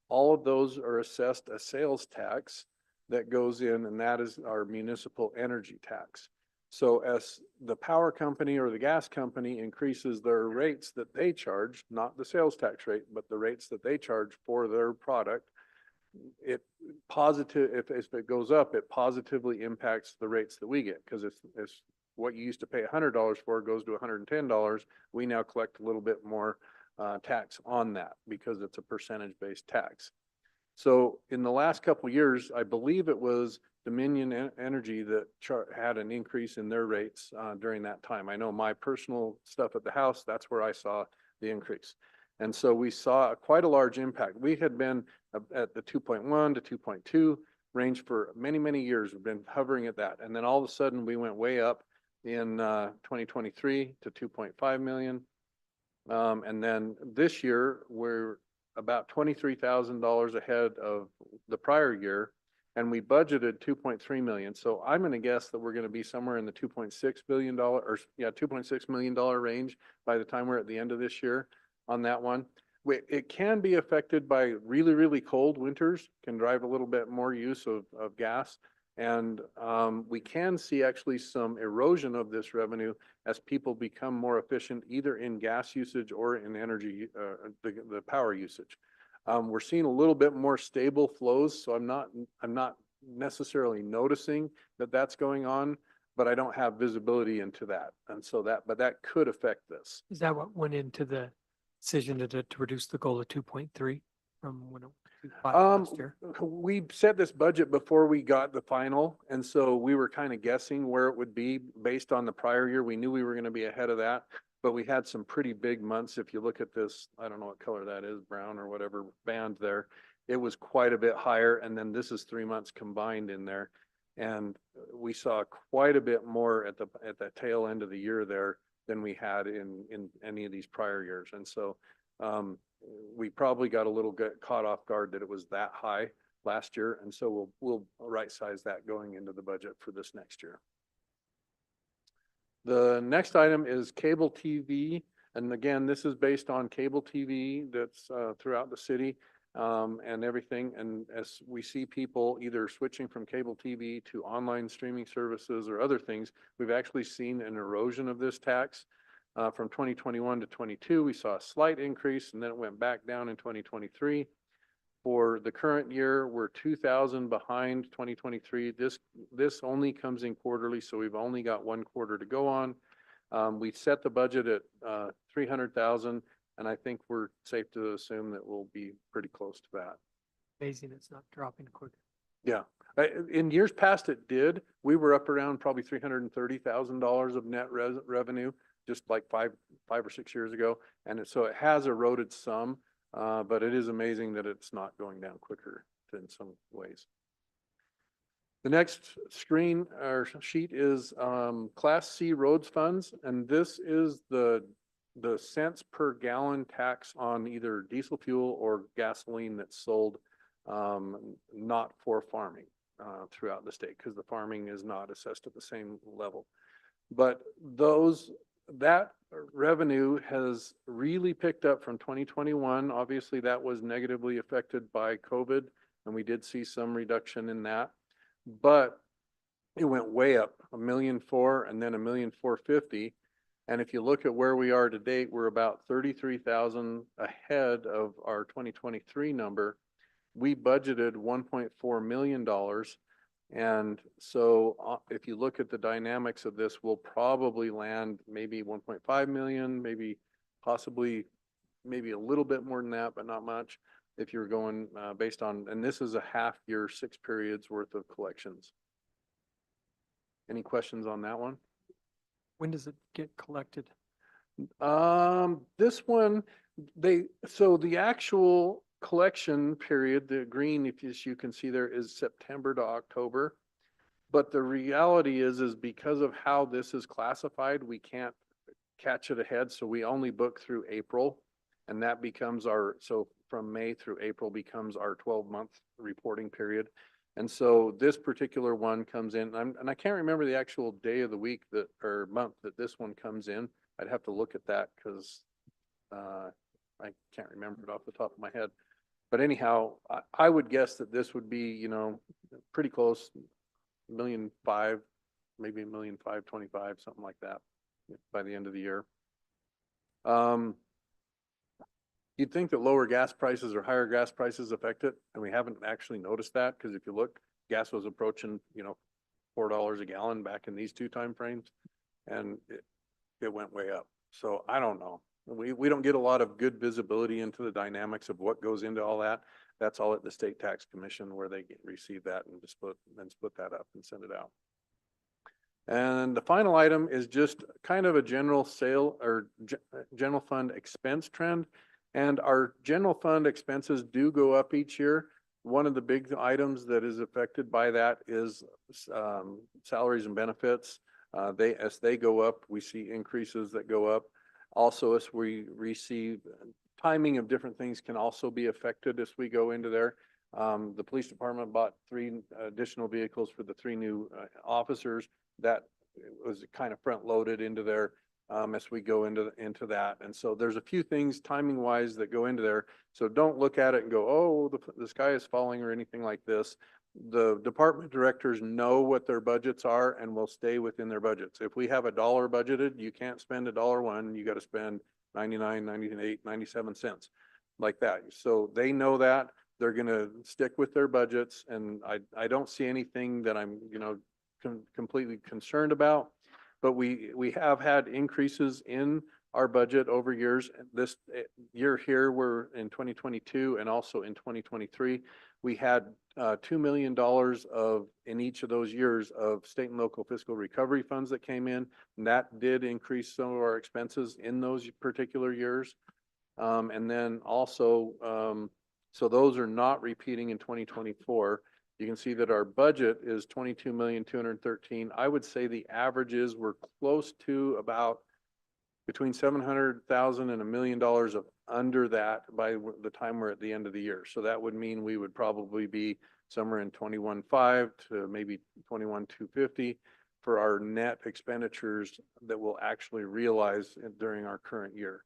All of those are assessed a sales tax that goes in, and that is our municipal energy tax. So as the power company or the gas company increases their rates that they charge, not the sales tax rate, but the rates that they charge for their product, if it goes up, it positively impacts the rates that we get. Because if what you used to pay $100 for goes to $110, we now collect a little bit more tax on that because it's a percentage-based tax. So in the last couple of years, I believe it was Dominion Energy that had an increase in their rates during that time. I know my personal stuff at the house, that's where I saw the increase. And so we saw quite a large impact. We had been at the 2.1 to 2.2 range for many, many years. We've been hovering at that. And then all of a sudden we went way up in 2023 to 2.5 million. And then this year we're about $23,000 ahead of the prior year, and we budgeted 2.3 million. So I'm going to guess that we're going to be somewhere in the $2.6 billion or $2.6 million range by the time we're at the end of this year on that one. It can be affected by really, really cold winters, can drive a little bit more use of gas. And we can see actually some erosion of this revenue as people become more efficient, either in gas usage or in energy, the power usage. We're seeing a little bit more stable flows, so I'm not necessarily noticing that that's going on, but I don't have visibility into that. And so but that could affect this. Is that what went into the decision to reduce the goal to 2.3 from when it was 2.5 last year? We set this budget before we got the final, and so we were kind of guessing where it would be based on the prior year. We knew we were going to be ahead of that, but we had some pretty big months. If you look at this, I don't know what color that is, brown or whatever band there, it was quite a bit higher. And then this is 3 months combined in there. And we saw quite a bit more at the tail end of the year there than we had in any of these prior years. And so we probably got a little caught off guard that it was that high last year. And so we'll right size that going into the budget for this next year. The next item is cable TV. And again, this is based on cable TV that's throughout the city and everything. And as we see people either switching from cable TV to online streaming services or other things, we've actually seen an erosion of this tax. From 2021 to 22, we saw a slight increase, and then it went back down in 2023. For the current year, we're 2,000 behind 2023. This only comes in quarterly, so we've only got 1 quarter to go on. We set the budget at 300,000. And I think we're safe to assume that we'll be pretty close to that. Amazing, it's not dropping quick. Yeah, in years past it did. We were up around probably $330,000 of net revenue, just like five or 6 years ago. And so it has eroded some, but it is amazing that it's not going down quicker in some ways. The next screen or sheet is Class C roads funds, and this is the cents per gallon tax on either diesel fuel or gasoline that's sold not for farming throughout the state, because the farming is not assessed at the same level. But that revenue has really picked up from 2021. Obviously, that was negatively affected by COVID, and we did see some reduction in that. But it went way up, $1.4 million and then $1.450 million. And if you look at where we are to date, we're about 33,000 ahead of our 2023 number. We budgeted $1.4 million. And so if you look at the dynamics of this, we'll probably land maybe 1.5 million, maybe possibly maybe a little bit more than that, but not much. If you're going based on, and this is a half year, 6 periods worth of collections. Any questions on that one? When does it get collected? This one, so the actual collection period, the green, if you can see there, is September to October. But the reality is because of how this is classified, we can't catch it ahead. So we only book through April, and that becomes so from May through April becomes our 12-month reporting period. And so this particular one comes in, and I can't remember the actual day of the week or month that this one comes in. I'd have to look at that because I can't remember it off the top of my head. But anyhow, I would guess that this would be, pretty close, $1.5 million, maybe $1.525 million, something like that by the end of the year. You'd think that lower gas prices or higher gas prices affect it, and we haven't actually noticed that, because if you look, gas was approaching, $4 a gallon back in these 2 time frames, and it went way up. So I don't know. We don't get a lot of good visibility into the dynamics of what goes into all that. That's all at the State Tax Commission, where they receive that and split that up and send it out. And the final item is just kind of a general sale or general fund expense trend. And our general fund expenses do go up each year. One of the big items that is affected by that is salaries and benefits. As they go up, we see increases that go up. Also, as we receive, timing of different things can also be affected as we go into there. The police department bought 3 additional vehicles for the 3 new officers. That was kind of front loaded into there as we go into that. And so there's a few things timing wise that go into there. So don't look at it and go, oh, the sky is falling or anything like this. The department directors know what their budgets are and will stay within their budgets. If we have $1 budgeted, you can't spend $1.01. You got to spend 99, 98, 97 cents like that. So they know that. They're going to stick with their budgets. And I don't see anything that I'm, completely concerned about. But we have had increases in our budget over years. This year here, we're in 2022 and also in 2023, we had $2 million in each of those years of state and local fiscal recovery funds that came in. And that did increase some of our expenses in those particular years. And then also, so those are not repeating in 2024. You can see that our budget is $22,213,000. I would say the averages were close to about between $700,000 and $1 million of under that by the time we're at the end of the year. So that would mean we would probably be somewhere in 21.5 to maybe 21,250 for our net expenditures that we'll actually realize during our current year.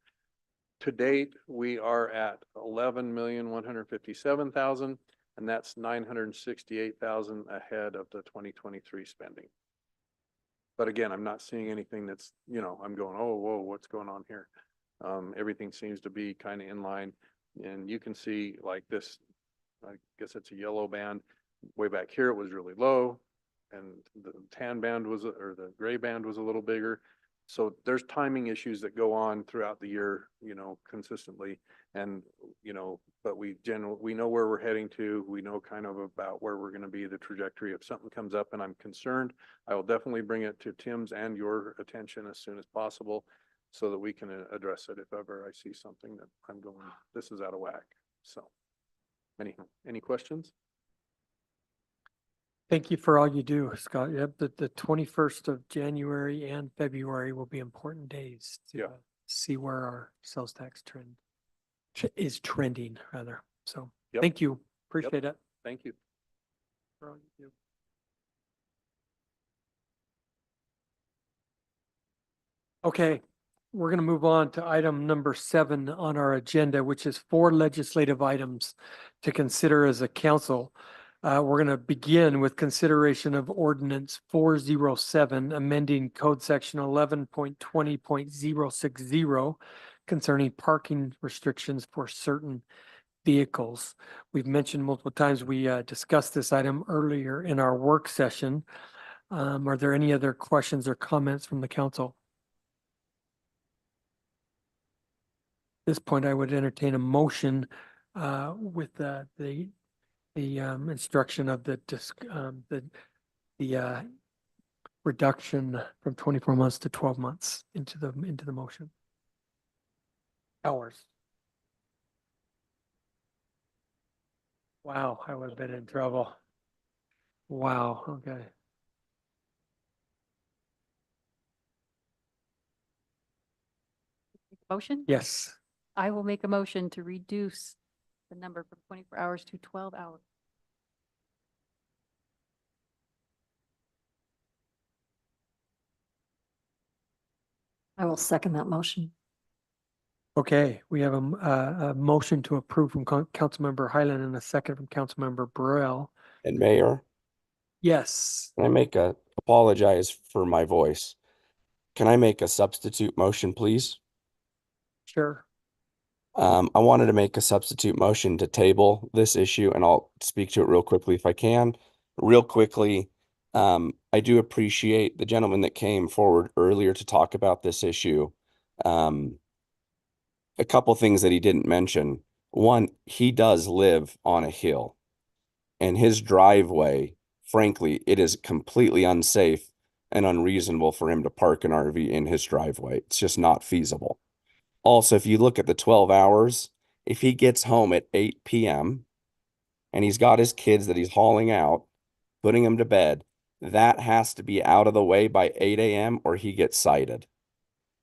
To date, we are at 11,157,000. And that's 968,000 ahead of the 2023 spending. But again, I'm not seeing anything that's, I'm going, oh, whoa, what's going on here? Everything seems to be kind of in line. And you can see like this, I guess it's a yellow band. Way back here, it was really low. And the tan band or the gray band was a little bigger. So there's timing issues that go on throughout the year, consistently. And, but we know where we're heading to. We know kind of about where we're going to be, the trajectory. If something comes up and I'm concerned, I will definitely bring it to Tim's and your attention as soon as possible so that we can address it if ever I see something that I'm going, this is out of whack. So any questions? Thank you for all you do, Scott. Yep, the 21st of January and February will be important days to see where our sales tax is trending rather. So Yep. thank you. Appreciate it. Thank you. For all you do. Okay, we're going to move on to item number 7 on our agenda, which is 4 legislative items to consider as a council. We're going to begin with consideration of ordinance 407, amending code section 11.20.060 concerning parking restrictions for certain vehicles. We've mentioned multiple times, we discussed this item earlier in our work session. Are there any other questions or comments from the council? At this point, I would entertain a motion with the instruction of the reduction from 24 months to 12 months into the motion. Hours. Wow, I would have been in trouble. Wow, okay. Motion? Yes, I will make a motion to reduce the number from 24 hours to 12 hours. I will second that motion. okay, we have a motion to approve from Councilmember Highland and a second from Councilmember Burrell. And Mayor, Yes, can I apologize for my voice? Can I make a substitute motion, please? sure. I wanted to make a substitute motion to table this issue, and I'll speak to it real quickly if I can. Real quickly, I do appreciate the gentleman that came forward earlier to talk about this issue. A couple things that he didn't mention. One, he does live on a hill, and his driveway, frankly, it is completely unsafe and unreasonable for him to park an RV in his driveway. It's just not feasible. Also, if you look at the 12 hours, if he gets home at 8 p.m. and he's got his kids that he's hauling out, putting them to bed, that has to be out of the way by 8 a.m. or he gets cited.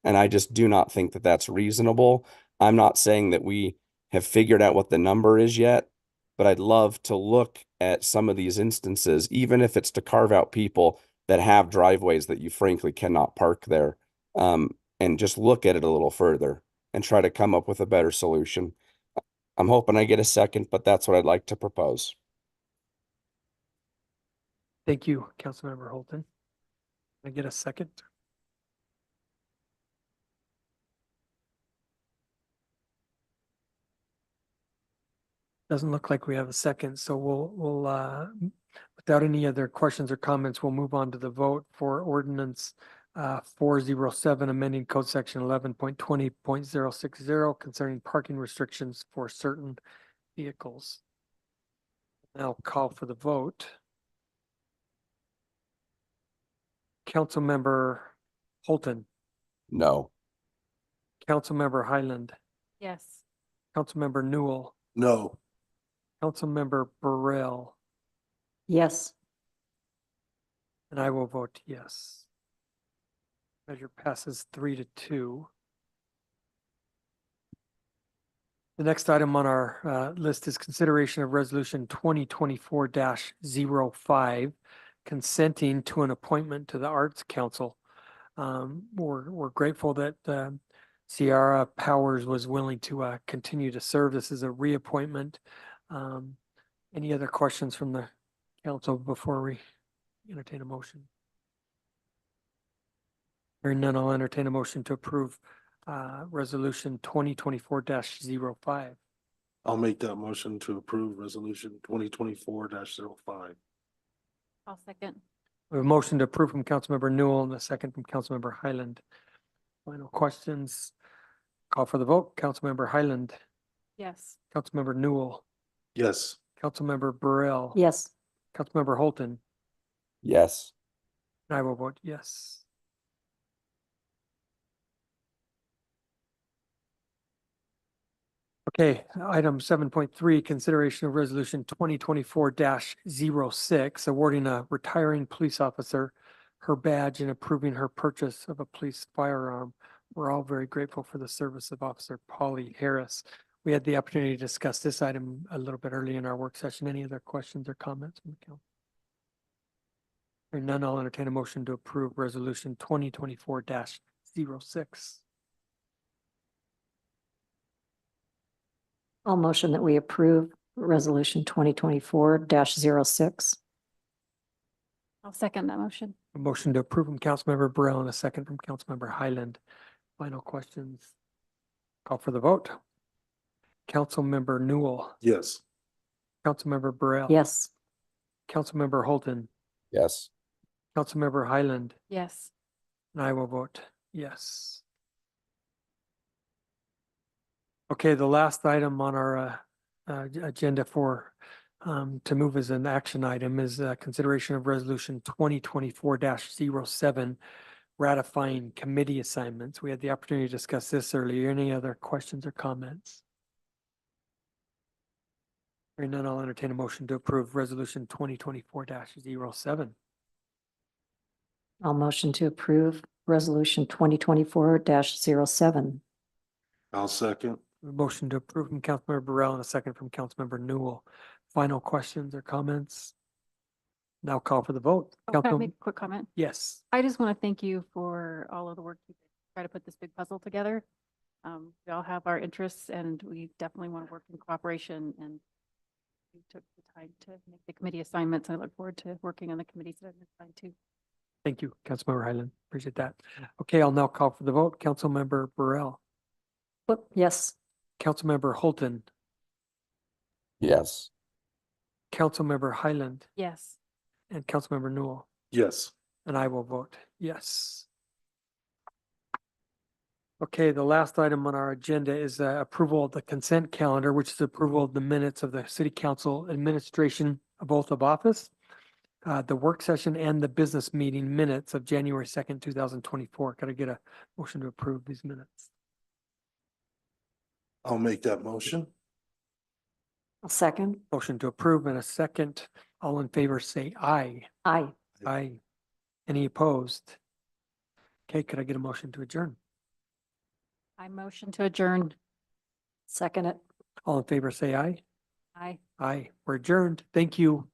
And I just do not think that that's reasonable. I'm not saying that we have figured out what the number is yet, but I'd love to look at some of these instances, even if it's to carve out people that have driveways that you frankly cannot park there, and just look at it a little further and try to come up with a better solution. I'm hoping I get a second, but that's what I'd like to propose. Thank you, Councilmember Holton. Can I get a second? Doesn't look like we have a second, so we'll without any other questions or comments, we'll move on to the vote for ordinance 407, amending code section 11.20.060 concerning parking restrictions for certain vehicles. Now call for the vote. Councilmember Holton, No. Councilmember Highland, Yes. Councilmember Newell, No. Councilmember Burrell, Yes. and I will vote yes. Measure passes 3-2. The next item on our list is consideration of resolution 2024-05, consenting to an appointment to the Arts Council. We're grateful that Ciara Powers was willing to continue to serve. This is a reappointment. Any other questions from the council before we entertain a motion? Hearing none, I'll entertain a motion to approve resolution 2024-05. I'll make that motion to approve resolution 2024-05. I'll second. We have a motion to approve from Councilmember Newell and a second from Councilmember Highland. Final questions. Call for the vote. Councilmember Highland, Yes. Councilmember Newell, Yes. Councilmember Burrell. Yes. Councilmember Holton, Yes. and I will vote yes. Okay, item 7.3, consideration of resolution 2024-06, awarding a retiring police officer her badge and approving her purchase of a police firearm. We're all very grateful for the service of Officer Polly Harris. We had the opportunity to discuss this item a little bit early in our work session. Any other questions or comments from the council? Hearing none, I'll entertain a motion to approve resolution 2024-06. I'll motion that we approve resolution 2024-06. I'll second that motion. A motion to approve from Councilmember Burrell and a second from Councilmember Highland. Final questions? Call for the vote. Councilmember Newell, Yes. Councilmember Burrell. Yes. Councilmember Holton, Yes. Councilmember Highland, Yes. and I will vote yes. Okay, the last item on our agenda for to move as an action item is consideration of resolution 2024-07, ratifying committee assignments. We had the opportunity to discuss this earlier. Any other questions or comments? Hearing none, I'll entertain a motion to approve resolution 2024-07. I'll motion to approve resolution 2024-07. I'll second. A motion to approve from Councilmember Burrell and a second from Councilmember Newell. Final questions or comments? Now call for the vote. Oh, can I Council- make a quick comment? Yes. I just want to thank you for all of the work you did to try to put this big puzzle together. We all have our interests and we definitely want to work in cooperation, and you took the time to make the committee assignments. I look forward to working on the committees that I've been assigned to. Thank you, Councilmember Highland. Appreciate that. Okay, I'll now call for the vote. Councilmember Burrell, Whoop, yes. Councilmember Holton, Yes. Councilmember Highland, Yes. and Councilmember Newell. Yes. And I will vote yes. Okay, the last item on our agenda is approval of the consent calendar, which is approval of the minutes of the City Council Administration of oath of office, the work session and the business meeting minutes of January 2nd, 2024. Could I get a motion to approve these minutes? I'll make that motion. A second. Motion to approve and a second. All in favor, say aye. Aye. Aye. Any opposed? Okay, could I get a motion to adjourn? I motion to adjourn. Second it. All in favor, say aye. Aye. Aye. We're adjourned. Thank you.